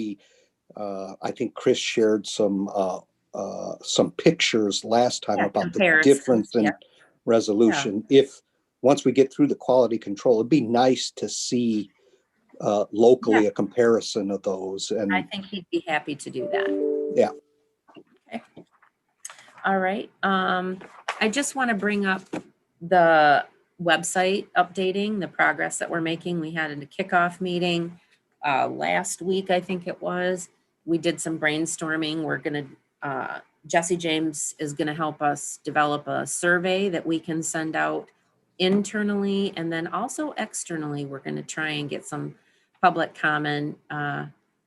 I think Chris shared some pictures last time about the difference in resolution. If once we get through the quality control, it'd be nice to see locally a comparison of those. And I think he'd be happy to do that. Yeah. Okay. All right. I just want to bring up the website updating, the progress that we're making. We had a kickoff meeting last week, I think it was. We did some brainstorming. We're going to, Jesse James is going to help us develop a survey that we can send out internally, and then also externally. We're going to try and get some public comment,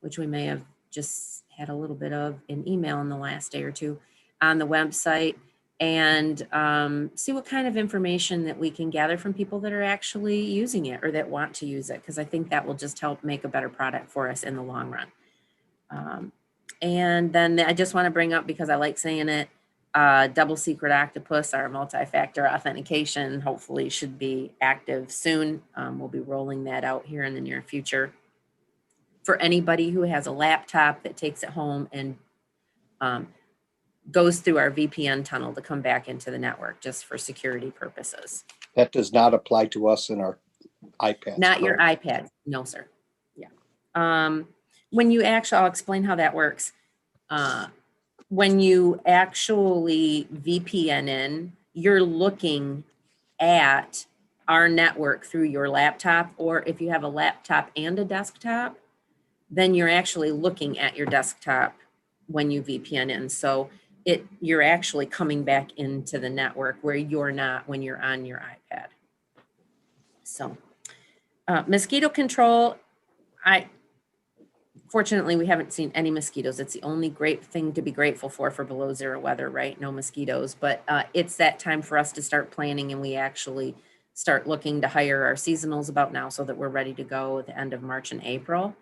which we may have just had a little bit of in email in the last day or two on the website, and see what kind of information that we can gather from people that are actually using it or that want to use it, because I think that will just help make a better product for us in the long run. And then I just want to bring up, because I like saying it, Double Secret Octopus, our multi-factor authentication, hopefully should be active soon. We'll be rolling that out here in the near future for anybody who has a laptop that takes it home and goes through our VPN tunnel to come back into the network, just for security purposes. that does not apply to us in our iPads. Not your iPad. No, sir. Yeah. When you actually, I'll explain how that works. When you actually VPN in, you're looking at our network through your laptop, or if you have a laptop and a desktop, then you're actually looking at your desktop when you VPN in. So you're actually coming back into the network where you're not when you're on your iPad. So mosquito control, fortunately, we haven't seen any mosquitoes. It's the only great thing to be grateful for below zero weather, right? No mosquitoes, but it's that time for us to start planning, and we actually start looking to hire our seasonals about now so that we're ready to go at the end of March and April.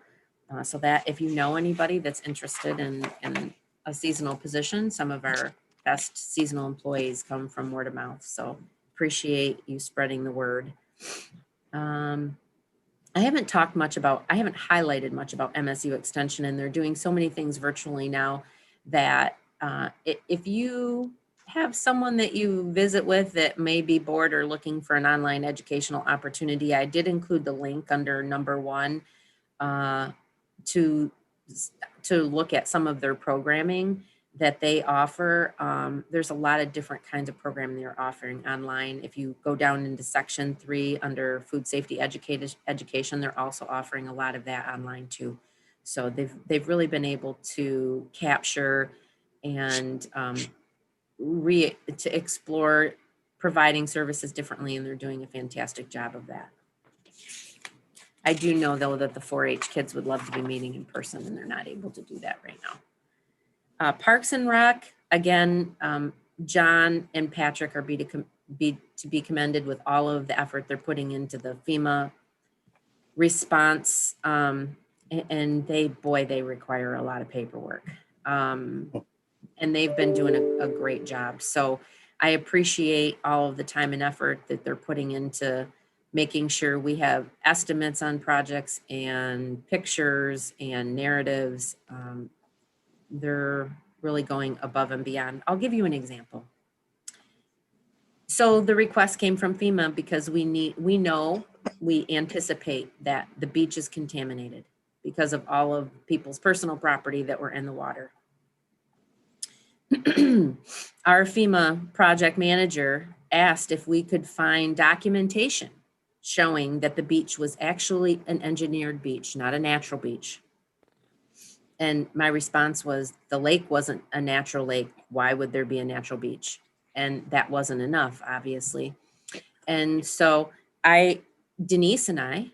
So that if you know anybody that's interested in a seasonal position, some of our best seasonal employees come from word of mouth. So appreciate you spreading the word. I haven't highlighted much about MSU Extension, and they're doing so many things virtually now that if you have someone that you visit with that may be bored or looking for an online educational opportunity, I did include the link under number 1 to look at some of their programming that they offer. There's a lot of different kinds of programming they're offering online. If you go down into section 3 under food safety education, they're also offering a lot of that online too. So they've really been able to capture and to explore providing services differently, and they're doing a fantastic job of that. I do know though that the 4-H kids would love to be meeting in person, and they're not able to do that right now. Parks and Rec, again, John and Patrick are to be commended with all of the effort they're putting into the FEMA response. And they require a lot of paperwork. And they've been doing a great job. So I appreciate all of the time and effort that they're putting into making sure we have estimates on projects and pictures and narratives. They're really going above and beyond. I'll give you an example. So the request came from FEMA because we anticipate that the beach is contaminated because of all of people's personal property that were in the water. Our FEMA project manager asked if we could find documentation showing that the beach was actually an engineered beach, not a natural beach. And my response was, the lake wasn't a natural lake. Why would there be a natural beach? And that wasn't enough, obviously. And so Denise and I,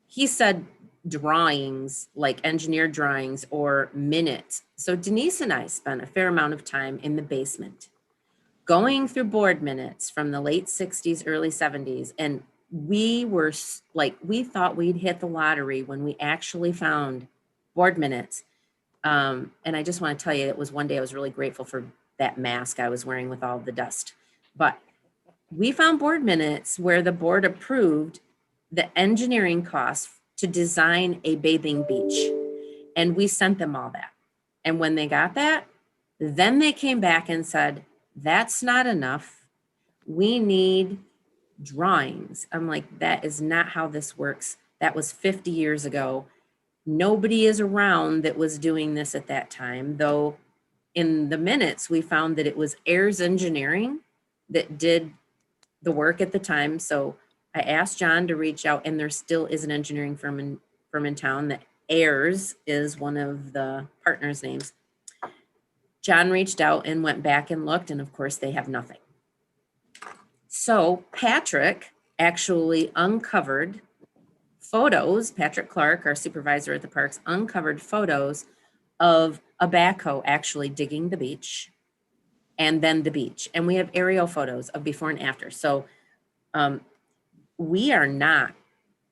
he said drawings, like engineered drawings or minutes. So Denise and I spent a fair amount of time in the basement going through board minutes from the late 60s, early 70s. And we were like, we thought we'd hit the lottery when we actually found board minutes. And I just want to tell you, it was one day I was really grateful for that mask I was wearing with all the dust. But we found board minutes where the board approved the engineering costs to design a bathing beach. And we sent them all that. And when they got that, then they came back and said, that's not enough. We need drawings. I'm like, that is not how this works. That was 50 years ago. Nobody is around that was doing this at that time, though in the minutes, we found that it was Ayers Engineering that did the work at the time. So I asked John to reach out, and there still is an engineering firm in town that Ayers is one of the partners' names. John reached out and went back and looked, and of course they have nothing. So Patrick actually uncovered photos. Patrick Clark, our supervisor at the parks, uncovered photos of a backhoe actually digging the beach, and then the beach. And we have aerial photos of before and after. So we are not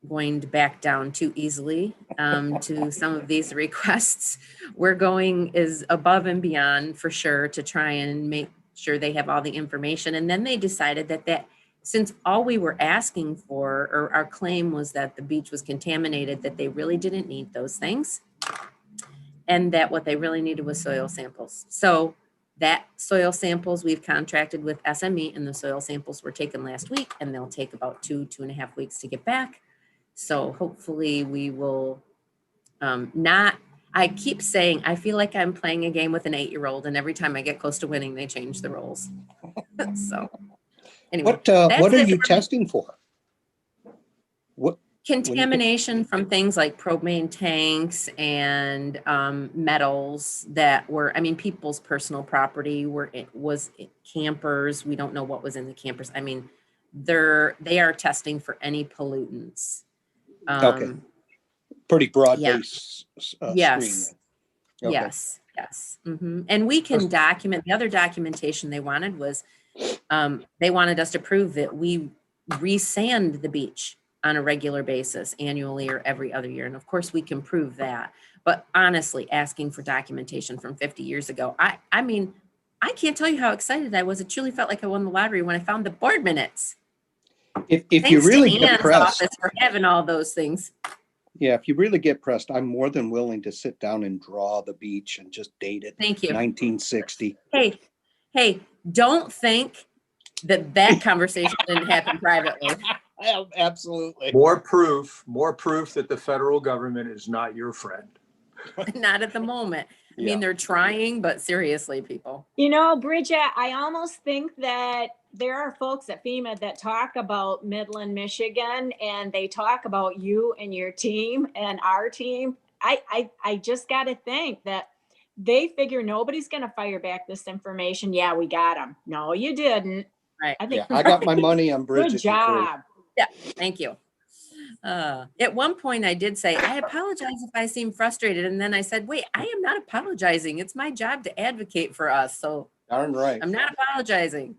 going to back down too easily to some of these requests. We're going is above and beyond for sure to try and make sure they have all the information. And then they decided that since all we were asking for, or our claim was that the beach was contaminated, that they really didn't need those things. And that what they really needed was soil samples. So that soil samples, we've contracted with SME, and the soil samples were taken last week, and they'll take about 2.5 weeks to get back. So hopefully we will I keep saying, I feel like I'm playing a game with an 8-year-old, and every time I get close to winning, they change the rules. So anyway. What are you testing for? Contamination from things like propane tanks and metals that were, I mean, people's personal property where it was campers. We don't know what was in the campers. I mean, they are testing for any pollutants. Okay. Pretty broad Yeah. base Yes. screen. Okay. Yes, yes. And we can document, the other documentation they wanted was, they wanted us to prove that we resand the beach on a regular basis, annually or every other year. And of course we can prove that. But honestly, asking for documentation from 50 years ago, I mean, I can't tell you how excited I was. It truly felt like I won the lottery when I found the board minutes. If you Thanks really to get Ann's pressed, office for having all those things. yeah, if you really get pressed, I'm more than willing to sit down and draw the beach and just date it Thank you. 1960. Hey, don't think that conversation didn't happen privately. Absolutely. More proof that the federal government is not your friend. Not at the moment. I Yeah. mean, they're trying, but seriously, people. You know, Bridget, I almost think that there are folks at FEMA that talk about Midland, Michigan, and they talk about you and your team and our team. I just got to think that they figure nobody's going to fire back this information. Yeah, we got them. No, you didn't. Right. I think Yeah, I got my money on Bridget. good job. Thank you. At one point I did say, I apologize if I seem frustrated. And then I said, wait, I am not apologizing. It's my job to advocate for us. So Darn right. I'm not apologizing.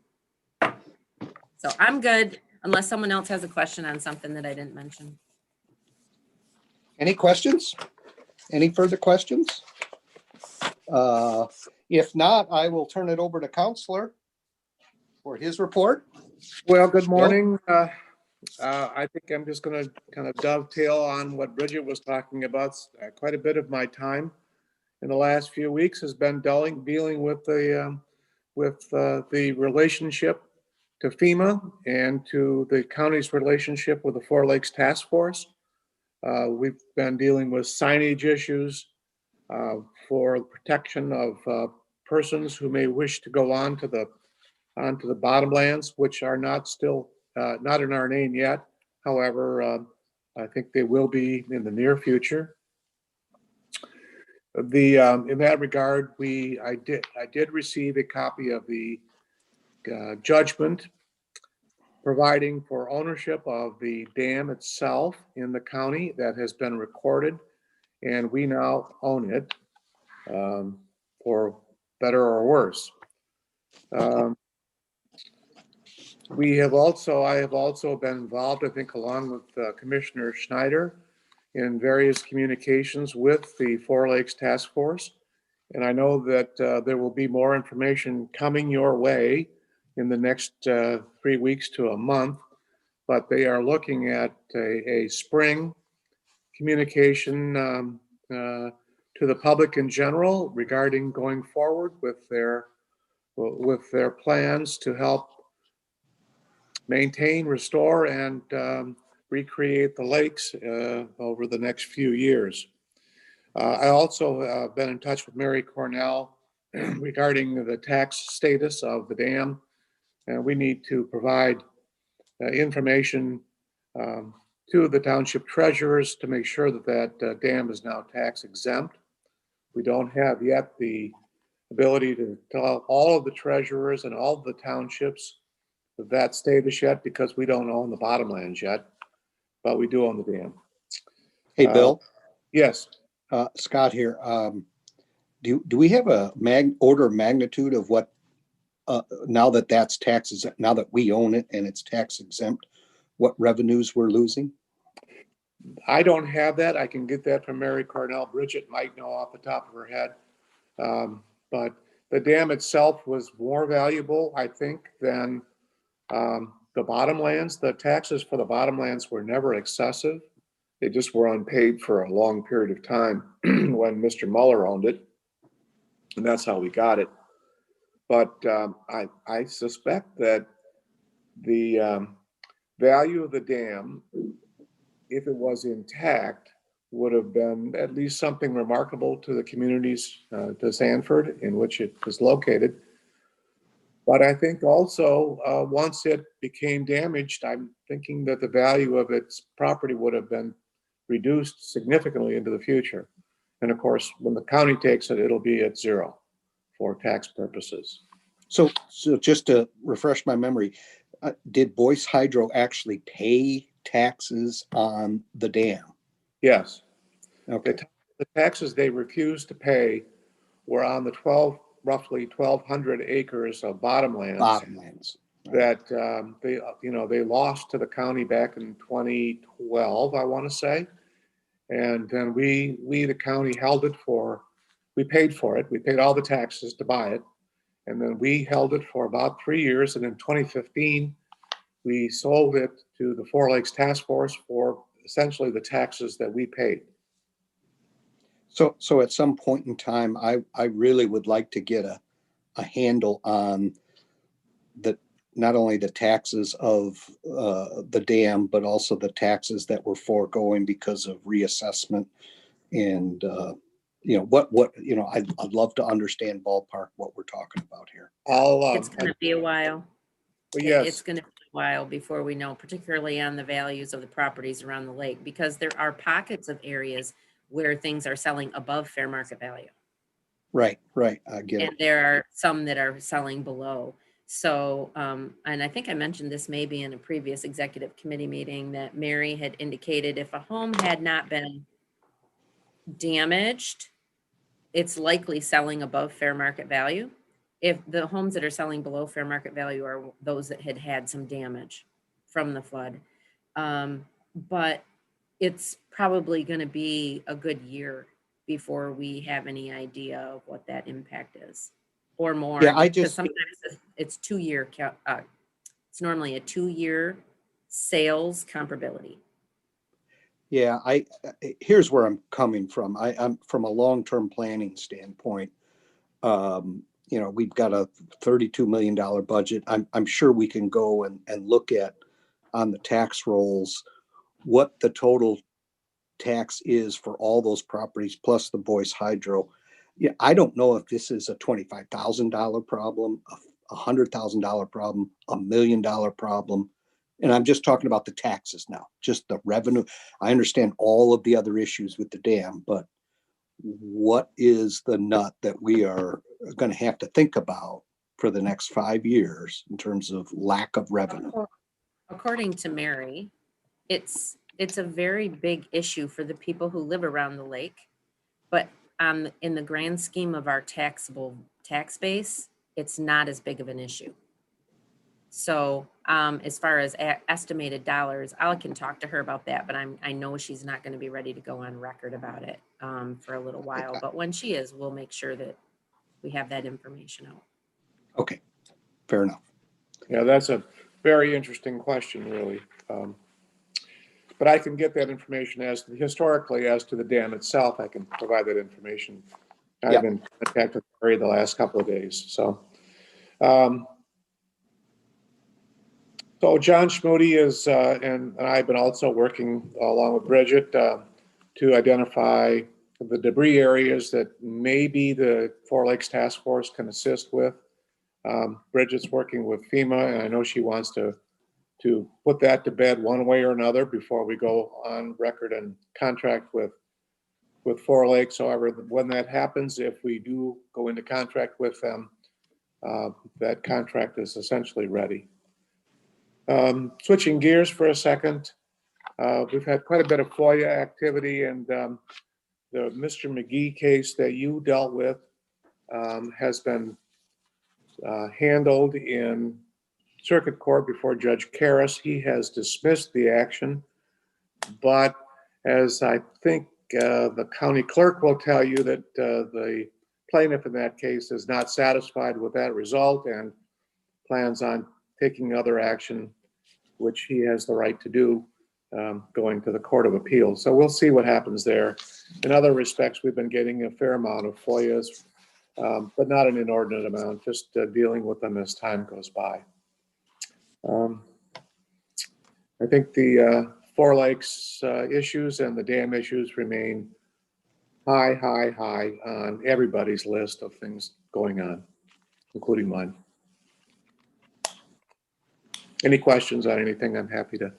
So I'm good unless someone else has a question on something that I didn't mention. Any questions? Any further questions? If not, I will turn it over to Counselor for his report. Well, good morning. I think I'm just going to kind of dovetail on what Bridget was talking about. Quite a bit of my time in the last few weeks has been dealing with the relationship to FEMA and to the county's relationship with the Four Lakes Task Force. We've been dealing with signage issues for protection of persons who may wish to go onto the bottomlands, which are not in our name yet. However, I think they will be in the near future. In that regard, I did receive a copy of the judgment providing for ownership of the dam itself in the county that has been recorded, and we now own it, for better or worse. I have also been involved, I think, along with Commissioner Schneider, in various communications with the Four Lakes Task Force. And I know that there will be more information coming your way in the next 3 weeks to a month, but they are looking at a spring communication to the public in general regarding going forward with their plans to help maintain, restore, and recreate the lakes over the next few years. I also been in touch with Mary Cornell regarding the tax status of the dam. And we need to provide information to the township treasurers to make sure that dam is now tax exempt. We don't have yet the ability to tell all of the treasurers and all of the townships that status yet, because we don't own the bottomlands yet, but we do own the dam. Hey, Bill. Yes. Scott here. Do we have a order of magnitude of what, now that that's taxes, now that we own it and it's tax exempt, what revenues we're losing? I don't have that. I can get that from Mary Cornell. Bridget might know off the top of her head. But the dam itself was more valuable, I think, than the bottomlands. The taxes for the bottomlands were never excessive. They just were unpaid for a long period of time when Mr. Mueller owned it. And that's how we got it. But I suspect that the value of the dam, if it was intact, would have been at least something remarkable to the communities, to Sanford, in which it is located. But I think also, once it became damaged, I'm thinking that the value of its property would have been reduced significantly into the future. And of course, when the county takes it, it'll be at zero for tax purposes. So just to refresh my memory, did Boyce Hydro actually pay taxes on the dam? Yes, Okay, the taxes they refused to pay were on the roughly 1,200 acres of bottomlands bottomlands. that they lost to the county back in 2012, I want to say. And then we, the county, held it we paid for it. We paid all the taxes to buy it. And then we held it for about 3 years. And in 2015, we sold it to the Four Lakes Task Force for essentially the taxes that we paid. So at some point in time, I really would like to get a handle on not only the taxes of the dam, but also the taxes that were foregoing because of reassessment. And I'd love to understand ballpark what we're talking about here. It's gonna be a while. Yes. It's gonna be a while before we know, particularly on the values of the properties around the lake, because there are pockets of areas where things are selling above fair market value. Right. I get it. And there are some that are selling below. So, and I think I mentioned this maybe in a previous executive committee meeting, that Mary had indicated if a home had not been damaged, it's likely selling above fair market value. If the homes that are selling below fair market value are those that had had some damage from the flood. But it's probably going to be a good year before we have any idea of what that impact is, or more. Yeah, because sometimes it's 2 year. It's normally a 2 year sales comparability. Yeah, here's where I'm coming from. I'm from a long-term planning standpoint. We've got a $32 million budget. I'm sure we can go and look at on the tax rolls what the total tax is for all those properties plus the Boyce Hydro. Yeah, I don't know if this is a $25,000 problem, a $100,000 problem, $1 million problem. And I'm just talking about the taxes now, just the revenue. I understand all of the other issues with the dam, but what is the nut that we are going to have to think about for the next 5 years in terms of lack of revenue? According to Mary, it's a very big issue for the people who live around the lake, but in the grand scheme of our taxable tax base, it's not as big of an issue. So as far as estimated dollars, I can talk to her about that, but I know she's not going to be ready to go on record about it for a little while. But when she is, we'll make sure that we have that information out. Okay, fair enough. Yeah, that's a very interesting question, really. But I can get that information historically as to the dam itself. I can provide that information. I've been in contact with Mary the last couple of days. So John Schmoody is, and I've been also working along with Bridget to identify the debris areas that maybe the Four Lakes Task Force can assist with. Bridget's working with FEMA, and I know she wants to put that to bed one way or another before we go on record and contract with Four Lakes. However, when that happens, if we do go into contract with them, that contract is essentially ready. Switching gears for a second, we've had quite a bit of FOIA activity, and the Mr. McGee case that you dealt with has been handled in circuit court before Judge Karras. He has dismissed the action, but as I think the county clerk will tell you, that the plaintiff in that case is not satisfied with that result and plans on taking other action, which he has the right to do, going to the Court of Appeals. So we'll see what happens there. In other respects, we've been getting a fair amount of FOIAs, but not an inordinate amount, just dealing with them as time goes by. I think the Four Lakes issues and the dam issues remain high on everybody's list of things going on, including mine. Any questions on anything, I'm happy to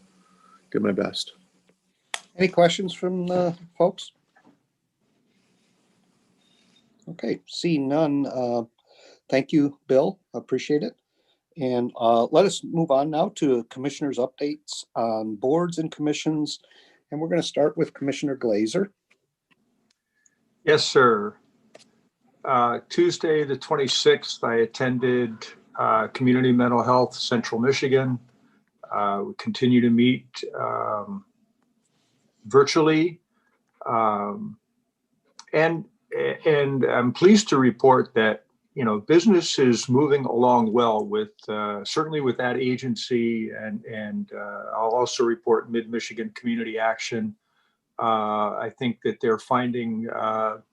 do my best. Any questions from folks? Okay, seeing none. Thank you, Bill. Appreciate it. And let us move on now to commissioners' updates on boards and commissions. And we're going to start with Commissioner Glazer. Yes, sir. Tuesday, the 26th, I attended Community Mental Health Central Michigan. We continue to meet virtually. And I'm pleased to report that, you know, business is moving along well with certainly with that agency, and I'll also report Mid-Michigan Community Action. I think that they're finding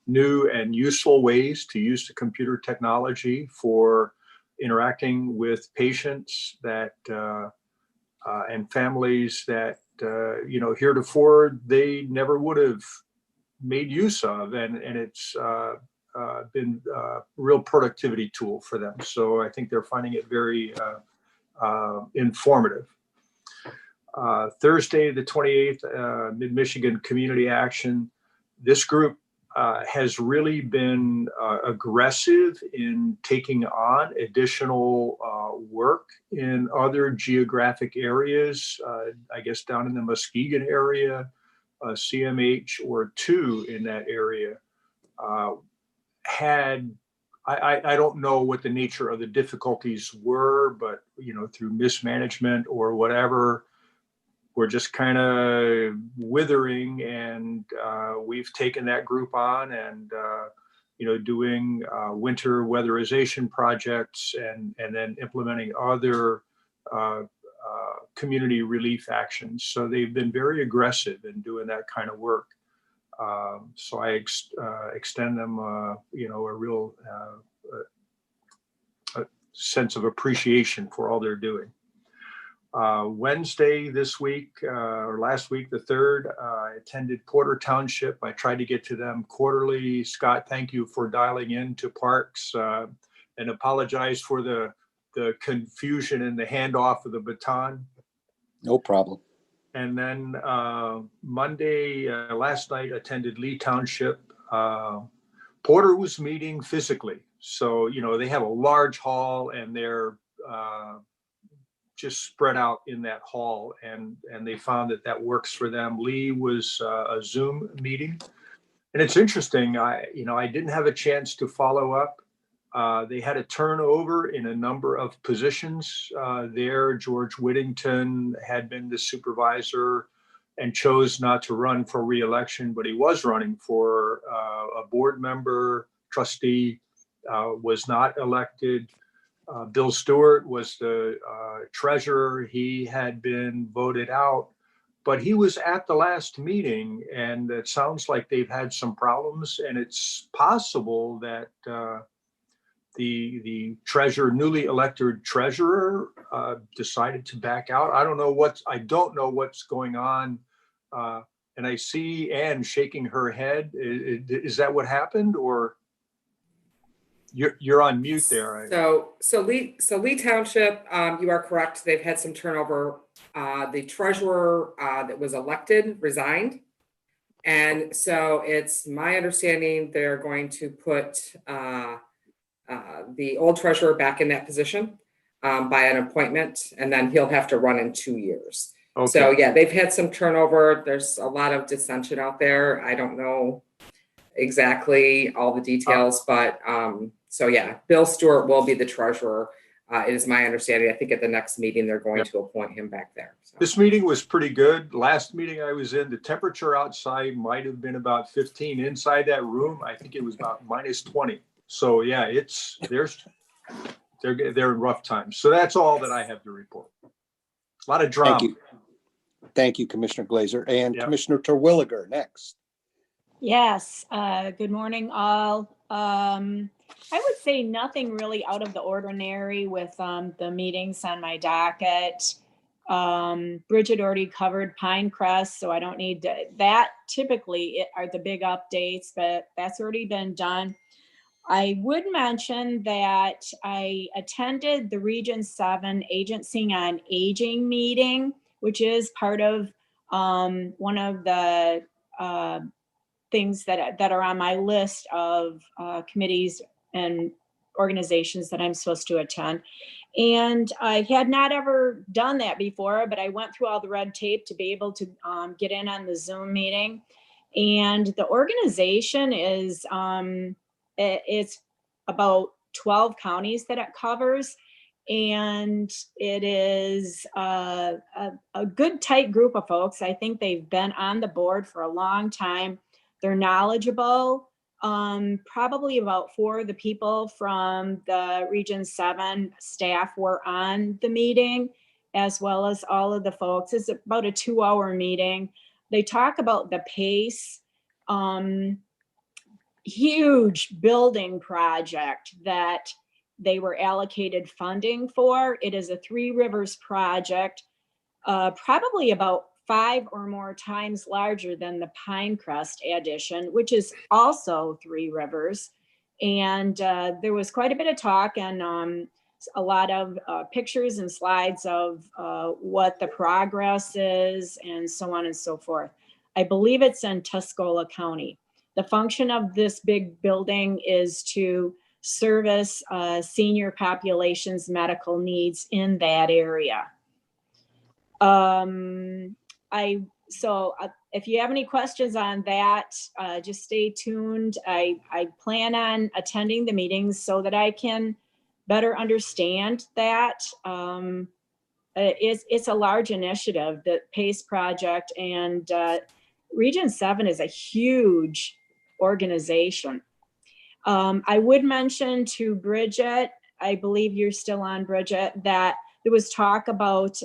new and useful ways to use the computer technology for interacting with patients that and families that you know, heretofore they never would have made use of, and it's been a real productivity tool for them. So I think they're finding it very informative. Thursday, the 28th, Mid-Michigan Community Action. This group has really been aggressive in taking on additional work in other geographic areas, I guess down in the Muskegon area, CMH or 2 in that area. I don't know what the nature of the difficulties were, but, you know, through mismanagement or whatever, we're just kind of withering, and we've taken that group on and, you know, doing winter weatherization projects and then implementing other community relief actions. So they've been very aggressive in doing that kind of work. So I extend them, you know, a real a sense of appreciation for all they're doing. Wednesday this week, or last week, the 3rd, I attended Porter Township. I tried to get to them quarterly. Scott, thank you for dialing in to Parks, and apologize for the confusion and the handoff of the baton. No problem. And then Monday, last night, attended Lee Township. Porter was meeting physically. So, you know, they have a large hall and they're just spread out in that hall, and they found that works for them. Lee was a Zoom meeting. And it's interesting, I didn't have a chance to follow up. They had a turnover in a number of positions there. George Whittington had been the supervisor and chose not to run for re-election, but he was running for a board member, trustee, was not elected. Bill Stewart was the treasurer. He had been voted out, but he was at the last meeting, and it sounds like they've had some problems, and it's possible that the newly elected treasurer decided to back out. I don't know what's going on. And I see Ann shaking her head. Is that what happened, or? You're on mute there. So Lee Township, you are correct. They've had some turnover. The treasurer that was elected resigned. And so it's my understanding they're going to put the old treasurer back in that position by an appointment, and then he'll have to run in 2 years. Okay. So yeah, they've had some turnover. There's a lot of dissension out there. I don't know exactly all the details, but so yeah, Bill Stewart will be the treasurer. It is my understanding. I think at the next meeting, they're going to appoint him back there. So. This meeting was pretty good. Last meeting I was in, the temperature outside might have been about 15. Inside that room, I think it was about minus 20. So yeah, they're in rough times. So that's all that I have to report. A lot of drama. Thank you, Commissioner Glazer. And Commissioner Terwilliger next. Yes, good morning, all. I would say nothing really out of the ordinary with the meetings on my docket. Bridget already covered Pinecrest, so I don't need to, that typically are the big updates, but that's already been done. I would mention that I attended the Region 7 Agency on Aging meeting, which is part of one of the things that are on my list of committees and organizations that I'm supposed to attend. And I had not ever done that before, but I went through all the red tape to be able to get in on the Zoom meeting. And the organization is, it's about 12 counties that it covers. And it is a good tight group of folks. I think they've been on the board for a long time. They're knowledgeable. Probably about 4 of the people from the Region 7 staff were on the meeting, as well as all of the folks. It's about a 2-hour meeting. They talk about the PACE, huge building project that they were allocated funding for. It is a Three Rivers project, probably about 5 or more times larger than the Pinecrest addition, which is also Three Rivers. And there was quite a bit of talk and a lot of pictures and slides of what the progress is and so on and so forth. I believe it's in Tuscola County. The function of this big building is to service senior population's medical needs in that area. If you have any questions on that, just stay tuned. I plan on attending the meetings so that I can better understand that. It's a large initiative, the PACE project, and Region 7 is a huge organization. I would mention to Bridget, I believe you're still on, Bridget, that there was talk about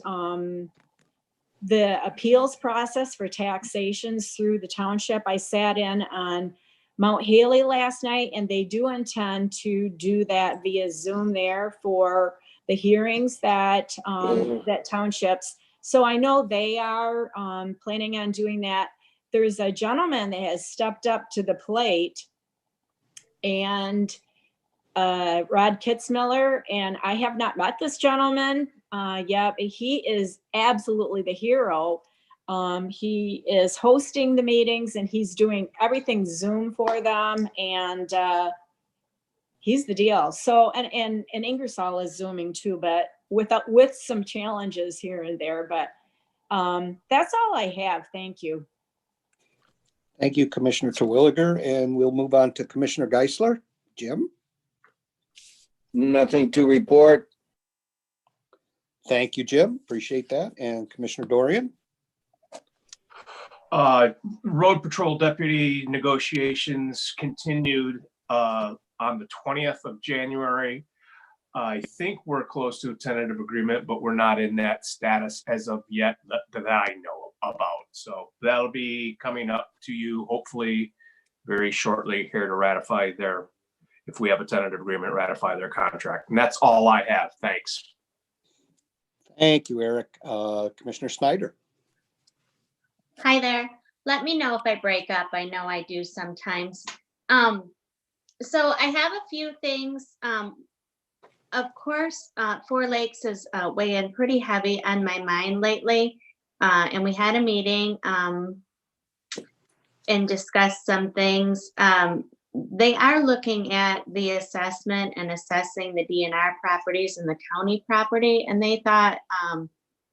the appeals process for taxations through the township. I sat in on Mount Haley last night, and they do intend to do that via Zoom there for the hearings that that townships. So I know they are planning on doing that. There's a gentleman that has stepped up to the plate, and Rod Kitzmiller, and I have not met this gentleman yet. He is absolutely the hero. He is hosting the meetings and he's doing everything Zoom for them, and he's the deal. So, and Ingersoll is Zooming too, but with some challenges here and there. But that's all I have. Thank you. Thank you, Commissioner Terwilliger, and we'll move on to Commissioner Geisler. Jim? Nothing to report. Thank you, Jim. Appreciate that. And Commissioner Dorian? Road Patrol Deputy negotiations continued on the 20th of January. I think we're close to a tentative agreement, but we're not in that status as of yet that I know about. So that'll be coming up to you hopefully very shortly here to ratify their, if we have a tentative agreement, ratify their contract. And that's all I have. Thanks. Thank you, Eric. Commissioner Snyder? Hi there. Let me know if I break up. I know I do sometimes. So I have a few things. Of course, Four Lakes is weighing pretty heavy on my mind lately. And we had a meeting and discussed some things. They are looking at the assessment and assessing the DNR properties and the county property. And they thought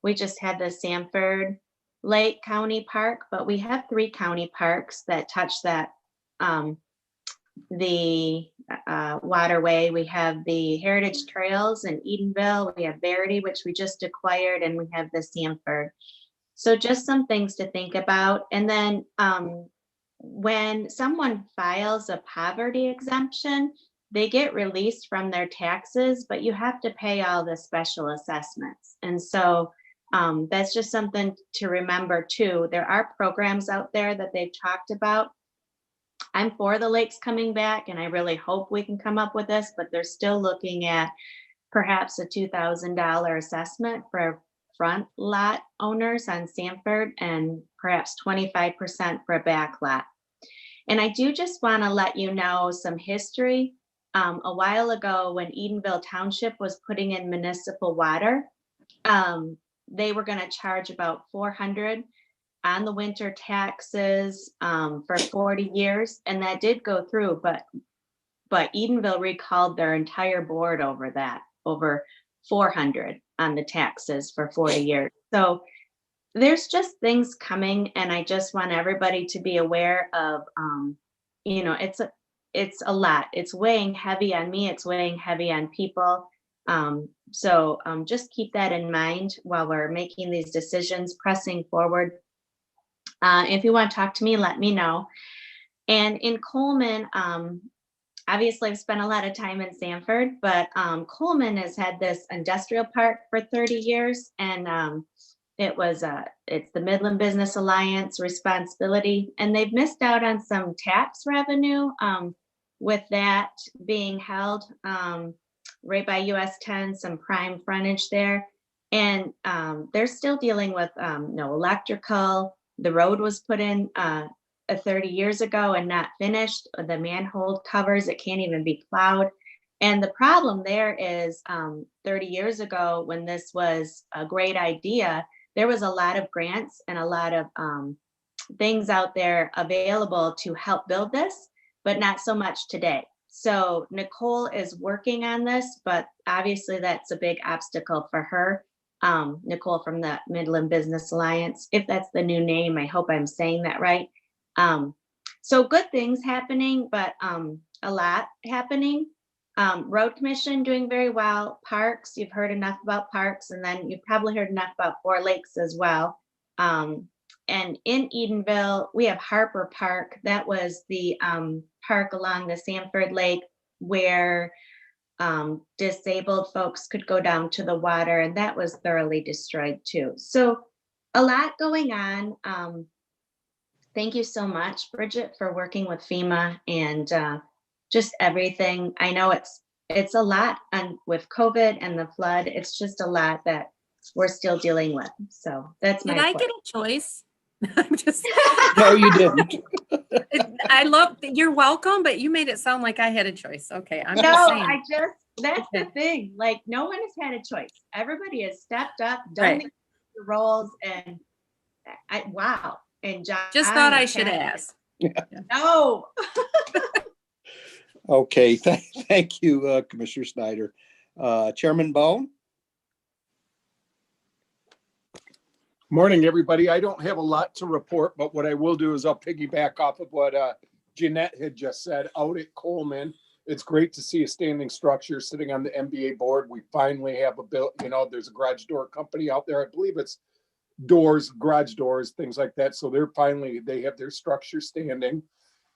we just had the Sanford Lake County Park, but we have 3 county parks that touch that the waterway. We have the Heritage Trails in Edenville. We have Verity, which we just acquired, and we have the Sanford. So just some things to think about. And then when someone files a poverty exemption, they get released from their taxes, but you have to pay all the special assessments. And so that's just something to remember too. There are programs out there that they've talked about. I'm for the lakes coming back, and I really hope we can come up with this, but they're still looking at perhaps a $2,000 assessment for front lot owners on Sanford and perhaps 25% for a back lot. And I do just want to let you know some history. A while ago when Edenville Township was putting in municipal water, they were going to charge about 400 on the winter taxes for 40 years, and that did go through, but Edenville recalled their entire board over that, over 400 on the taxes for 40 years. So there's just things coming, and I just want everybody to be aware of, it's a lot. It's weighing heavy on me. It's weighing heavy on people. So just keep that in mind while we're making these decisions, pressing forward. If you want to talk to me, let me know. And in Coleman, obviously I've spent a lot of time in Sanford, but Coleman has had this industrial park for 30 years, and it's the Midland Business Alliance responsibility, and they've missed out on some tax revenue with that being held right by US 10, some prime frontage there. And they're still dealing with no electrical. The road was put in 30 years ago and not finished. The manhole covers, it can't even be plowed. And the problem there is 30 years ago, when this was a great idea, there was a lot of grants and a lot of things out there available to help build this, but not so much today. So Nicole is working on this, but obviously that's a big obstacle for her. Nicole from the Midland Business Alliance, if that's the new name, I hope I'm saying that right. So good things happening, but a lot happening. Road Commission doing very well. Parks, you've heard enough about parks, and then you've probably heard enough about Four Lakes as well. And in Edenville, we have Harper Park. That was the park along the Sanford Lake where disabled folks could go down to the water, and that was thoroughly destroyed too. So a lot going on. Thank you so much, Bridget, for working with FEMA and just everything. I know it's a lot, and with COVID and the flood, it's just a lot that we're still dealing with. So that's my Did I point. get a choice? I'm just, No, you didn't. I love, you're welcome, but you made it sound like I had a choice. Okay, I'm No, just saying. that's the Okay. thing. Like, no one has had a choice. Everybody has stepped up, done Right. the roles, and wow. And John Just thought I and should Kathy- ask. No. Okay, thank you, Commissioner Snyder. Chairman Bone? Morning, everybody. I don't have a lot to report, but what I will do is I'll piggyback off of what Jeanette had just said out at Coleman. It's great to see a standing structure sitting on the MBA board. We finally have a bill, there's a garage door company out there. I believe it's doors, garage doors, things like that. So they have their structure standing.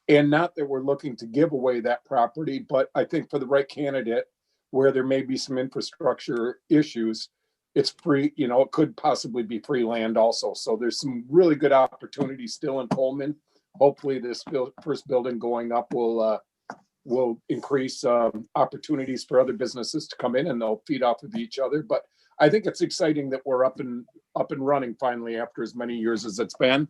And not that we're looking to give away that property, but I think for the right candidate, where there may be some infrastructure issues, it's free, it could possibly be free land also. So there's some really good opportunities still in Coleman. Hopefully this first building going up will increase opportunities for other businesses to come in, and they'll feed off of each other. But I think it's exciting that we're up and running finally after as many years as it's been,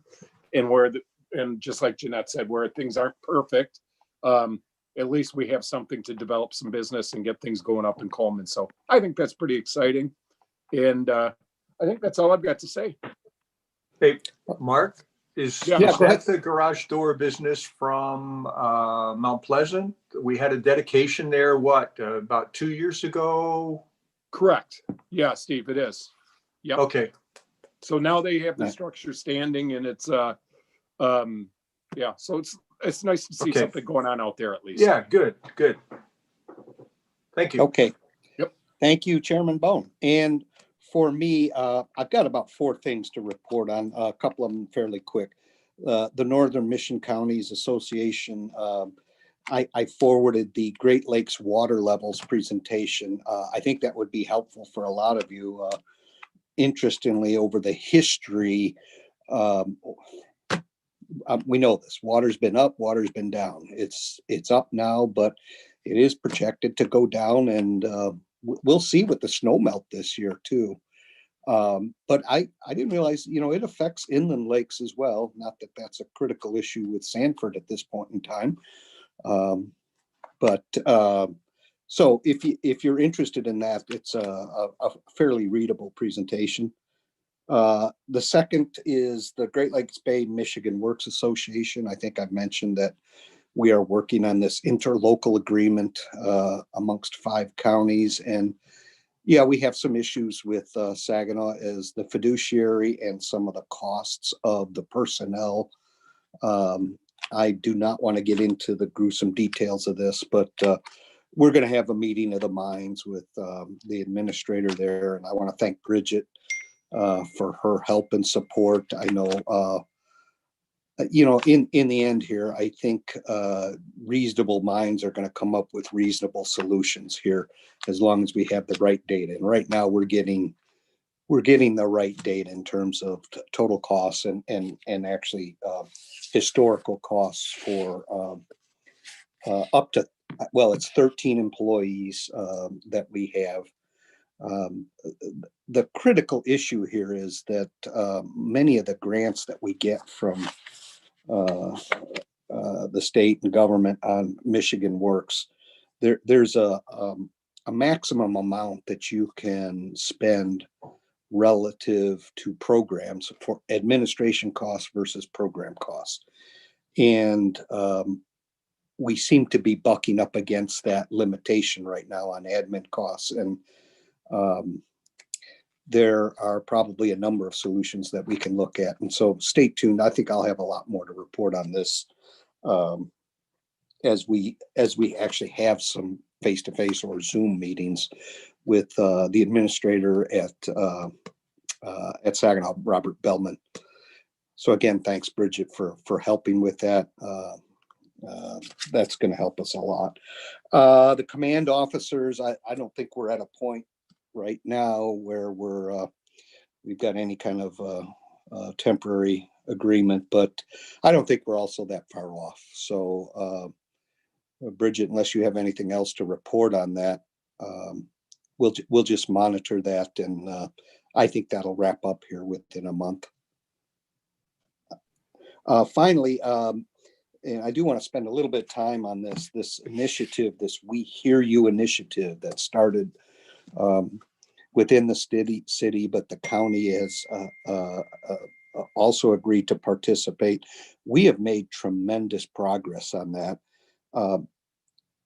and just like Jeanette said, where things aren't perfect, at least we have something to develop some business and get things going up in Coleman. So I think that's pretty exciting. And I think that's all I've got to say. Hey, Mark, is Yeah, go ahead. that the garage door business from Mount Pleasant? We had a dedication there, about 2 years ago? Correct. Yeah, Steve, it is. Yep. Okay, So now they have the Nice. structure standing, and it's so it's nice to see Okay. something going on out there at least. yeah, good. Thank you. Okay. Yep. Thank you, Chairman Bone. And for me, I've got about 4 things to report on, a couple of them fairly quick. The Northern Mission Counties Association, I forwarded the Great Lakes water levels presentation. I think that would be helpful for a lot of you. Interestingly, over the history, we know this, water's been up, water's been down. It's up now, but it is projected to go down, and we'll see with the snow melt this year too. But I didn't realize, it affects inland lakes as well. Not that that's a critical issue with Sanford at this point in time. But so if you're interested in that, it's a fairly readable presentation. The second is the Great Lakes Bay Michigan Works Association. I think I've mentioned that we are working on this interlocal agreement amongst 5 counties. And yeah, we have some issues with Saginaw as the fiduciary and some of the costs of the personnel. I do not want to get into the gruesome details of this, but we're going to have a meeting of the minds with the administrator there. And I want to thank Bridget for her help and support. I know, in the end here, I think reasonable minds are going to come up with reasonable solutions here as long as we have the right data. And right now we're getting the right data in terms of total costs and actually historical costs for up to, well, it's 13 employees that we have. The critical issue here is that many of the grants that we get from the state and government on Michigan Works, there's a maximum amount that you can spend relative to programs for administration costs versus program costs. And we seem to be bucking up against that limitation right now on admin costs. And there are probably a number of solutions that we can look at. And so stay tuned. I think I'll have a lot more to report on this as we actually have some face-to-face or Zoom meetings with the administrator at Saginaw, Robert Bellman. So again, thanks, Bridget, for helping with that. That's going to help us a lot. The command officers, I don't think we're at a point right now where we've got any kind of temporary agreement, but I don't think we're also that far off. So Bridget, unless you have anything else to report on that, we'll just monitor that, and I think that'll wrap up here within a month. Finally, and I do want to spend a little bit of time on this initiative, this We Hear You initiative that started within the city, but the county has also agreed to participate. We have made tremendous progress on that.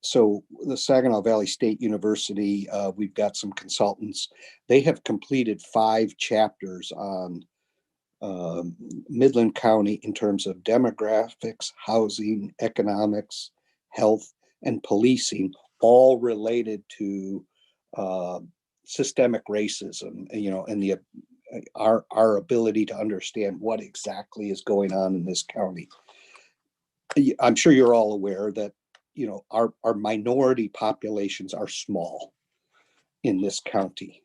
So the Saginaw Valley State University, we've got some consultants. They have completed 5 chapters on Midland County in terms of demographics, housing, economics, health, and policing, all related to systemic racism, and our ability to understand what exactly is going on in this county. I'm sure you're all aware that our minority populations are small in this county.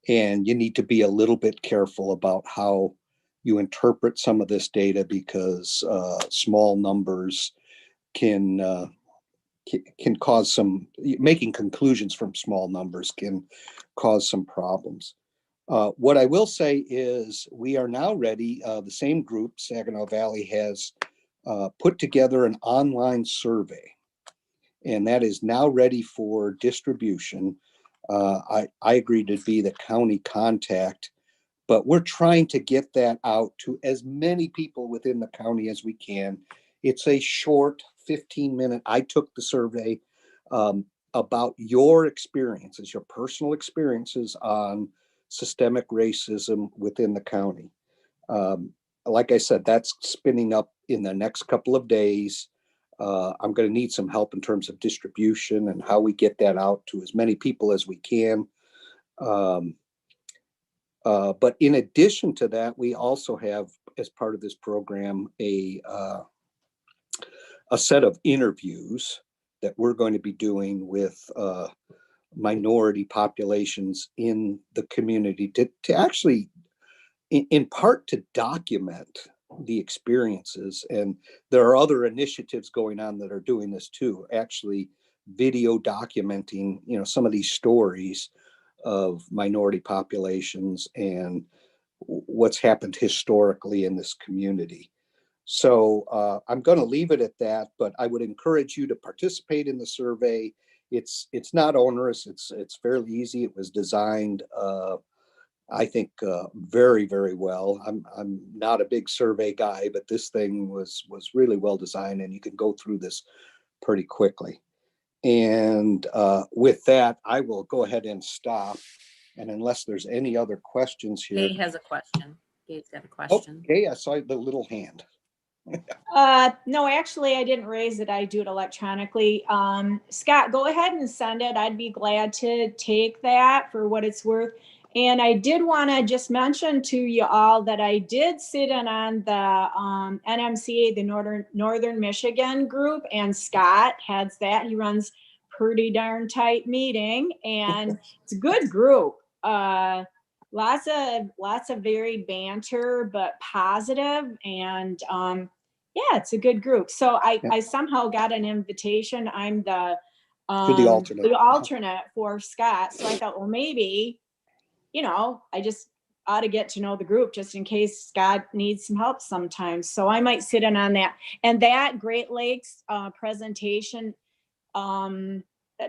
And you need to be a little bit careful about how you interpret some of this data, because small numbers can cause some, making conclusions from small numbers can cause some problems. What I will say is we are now ready. The same group, Saginaw Valley, has put together an online survey, and that is now ready for distribution. I agreed to be the county contact, but we're trying to get that out to as many people within the county as we can. It's a short 15-minute. I took the survey about your experiences, your personal experiences on systemic racism within the county. Like I said, that's spinning up in the next couple of days. I'm going to need some help in terms of distribution and how we get that out to as many people as we can. But in addition to that, we also have, as part of this program, a set of interviews that we're going to be doing with minority populations in the community to actually, in part, to document the experiences. And there are other initiatives going on that are doing this too, actually video documenting, some of these stories of minority populations and what's happened historically in this community. So I'm going to leave it at that, but I would encourage you to participate in the survey. It's not onerous. It's fairly easy. It was designed, I think, very, very well. I'm not a big survey guy, but this thing was really well designed, and you can go through this pretty quickly. And with that, I will go ahead and stop. And unless there's any other questions here. Kay has a question. Kay's got a Oh, question. okay, I saw the little hand. No, actually, I didn't raise it. I do it electronically. Scott, go ahead and send it. I'd be glad to take that for what it's worth. And I did want to just mention to you all that I did sit in on the NMCA, the Northern Michigan group, and Scott heads that. He runs pretty darn tight meeting, and it's a good group. Lots of very banter, but positive, and yeah, it's a good group. So I somehow got an invitation. I'm the alternate for Scott. So I thought, well, maybe, I just ought to get to know the group just in case Scott needs some help sometimes. So I might sit in on that. And that Great Lakes presentation,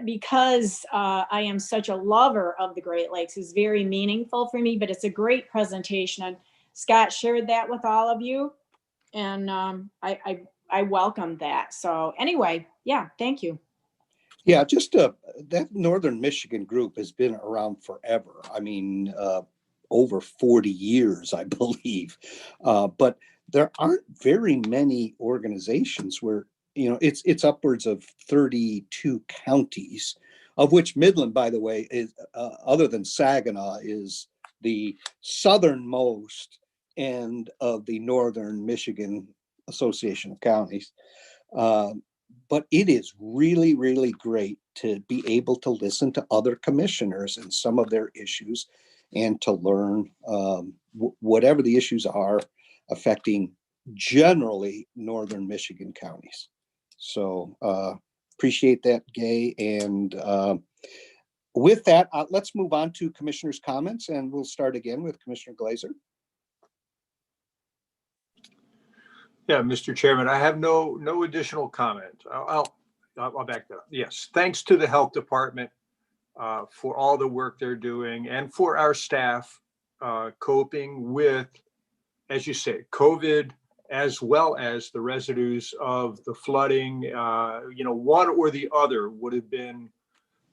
because I am such a lover of the Great Lakes, is very meaningful for me, but it's a great presentation. And Scott shared that with all of you. And I welcome that. So anyway, yeah, thank you. Yeah, just that Northern Michigan group has been around forever. I mean, over 40 years, I believe. But there aren't very many organizations where, it's upwards of 32 counties, of which Midland, by the way, is other than Saginaw, is the southernmost end of the Northern Michigan Association of Counties. But it is really, really great to be able to listen to other commissioners and some of their issues, and to learn whatever the issues are affecting generally Northern Michigan counties. So appreciate that, Gay. And with that, let's move on to commissioners' comments, and we'll start again with Commissioner Glazer. Yeah, Mr. Chairman, I have no additional comment. I'll back that up. Yes, thanks to the health department for all the work they're doing, and for our staff coping with, as you say, COVID, as well as the residues of the flooding. One or the other would have been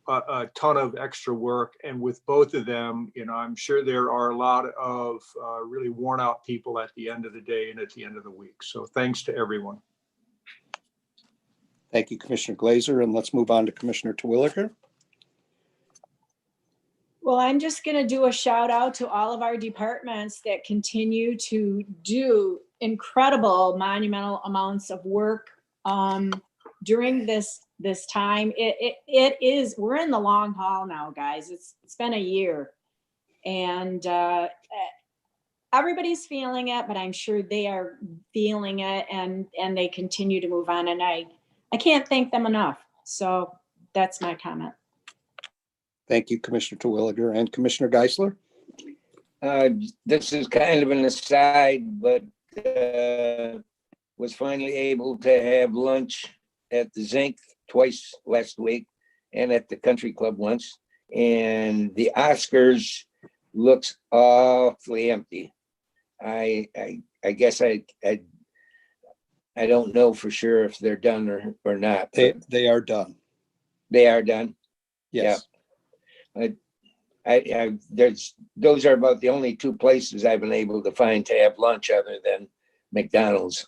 a ton of extra work. And with both of them, I'm sure there are a lot of really worn out people at the end of the day and at the end of the week. So thanks to everyone. Thank you, Commissioner Glazer. And let's move on to Commissioner Terwilliger. Well, I'm just going to do a shout out to all of our departments that continue to do incredible, monumental amounts of work during this time. It is, we're in the long haul now, guys. It's been a year, and everybody's feeling it, but I'm sure they are feeling it, and they continue to move on. And I can't thank them enough. So that's my comment. Thank you, Commissioner Terwilliger. And Commissioner Geisler. This is kind of an aside, but was finally able to have lunch at the Zinc twice last week and at the country club once. And the Oscars looks awfully empty. I guess I don't know for sure if they're done or not. They are done. They are done. Yes. Yeah. Those are about the only two places I've been able to find to have lunch other than McDonald's.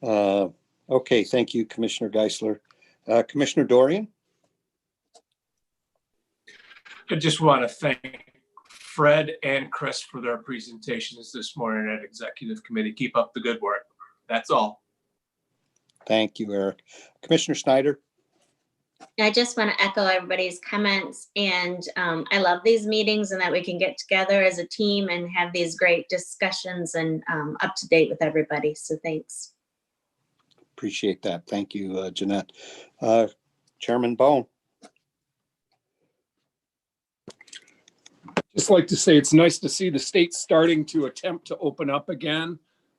Okay, thank you, Commissioner Geisler. Commissioner Dorian. I just want to thank Fred and Chris for their presentations this morning at Executive Committee. Keep up the good work. That's all. Thank you, Eric. Commissioner Snyder. I just want to echo everybody's comments, and I love these meetings and that we can get together as a team and have these great discussions and up to date with everybody. So thanks. Appreciate that. Thank you, Jeanette. Chairman Bone. Just like to say it's nice to see the state starting to attempt to open up again.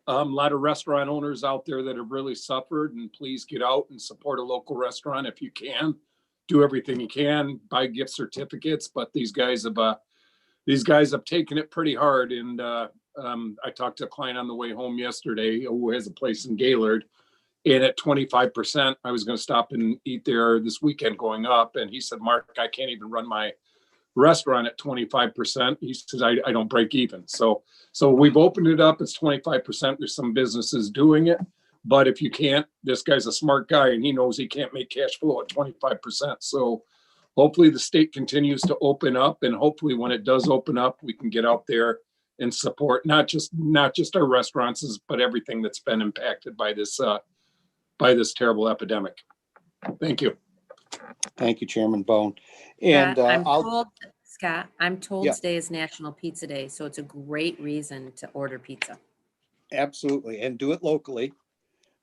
A lot of restaurant owners out there that have really suffered, and please get out and support a local restaurant if you can. Do everything you can, buy gift certificates, but these guys have taken it pretty hard. And I talked to a client on the way home yesterday who has a place in Gaylord, and at 25%, I was going to stop and eat there this weekend going up. And he said, Mark, I can't even run my restaurant at 25%. He says, I don't break even. So we've opened it up. It's 25%. There's some businesses doing it, but if you can't, this guy's a smart guy and he knows he can't make cash flow at 25%. So hopefully the state continues to open up, and hopefully when it does open up, we can get out there and support not just our restaurants, but everything that's been impacted by this terrible epidemic. Thank you. Thank you, Chairman Bone. And Scott, I'm told Yeah. today is National Pizza Day, so it's a great reason to order pizza. absolutely, and do it locally.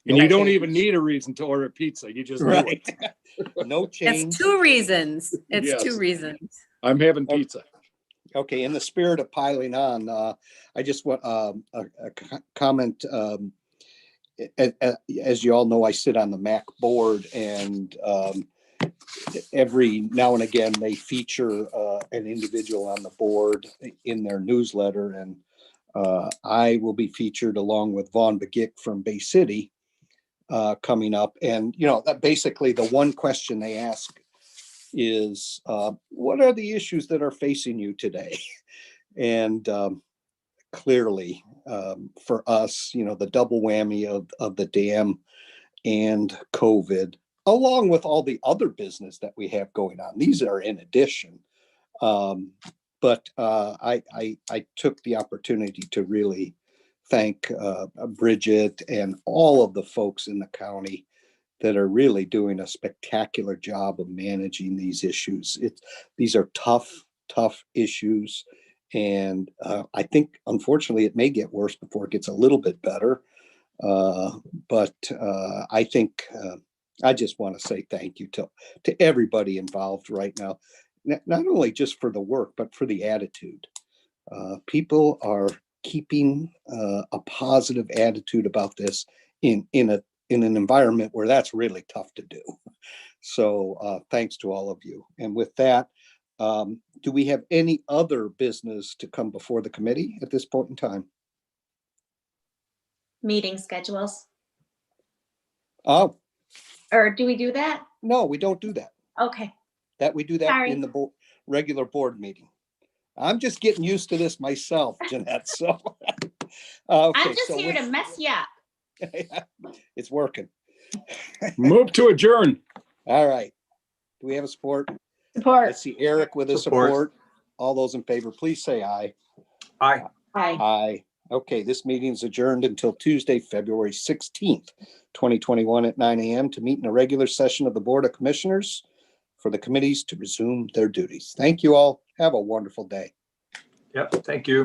And No you don't change. even need a reason to order pizza. You just do Right. it. No change. It's two reasons. It's Yes. two reasons. I'm having pizza. Okay, in the spirit of piling on, I just want a comment. As you all know, I sit on the MAC board, and every now and again they feature an individual on the board in their newsletter, and I will be featured along with Vaughn Begic from Bay City coming up. And that basically the one question they ask is, what are the issues that are facing you today? And clearly, for us, the double whammy of the dam and COVID, along with all the other business that we have going on. These are in addition. But I took the opportunity to really thank Bridget and all of the folks in the county that are really doing a spectacular job of managing these issues. These are tough issues. And I think, unfortunately, it may get worse before it gets a little bit better. But I think I just want to say thank you to everybody involved right now, not only just for the work, but for the attitude. People are keeping a positive attitude about this in an environment where that's really tough to do. So thanks to all of you. And with that, do we have any other business to come before the committee at this point in time? Meeting schedules. Oh, Or do we do that? no, we don't do that. Okay. We do that Sorry. in the regular board meeting. I'm just getting used to this myself, Jeanette, so. I'm Okay, just so here to mess you up. it's working. Move to adjourn. All right. Do we have a support? Support. Let's see Eric with a support. All those in favor, please say aye. Aye. Aye. Aye. Okay, this meeting is adjourned until Tuesday, February 16th, 2021 at 9 a.m. to meet in a regular session of the Board of Commissioners for the committees to resume their duties. Thank you all. Have a wonderful day. Yep, thank you.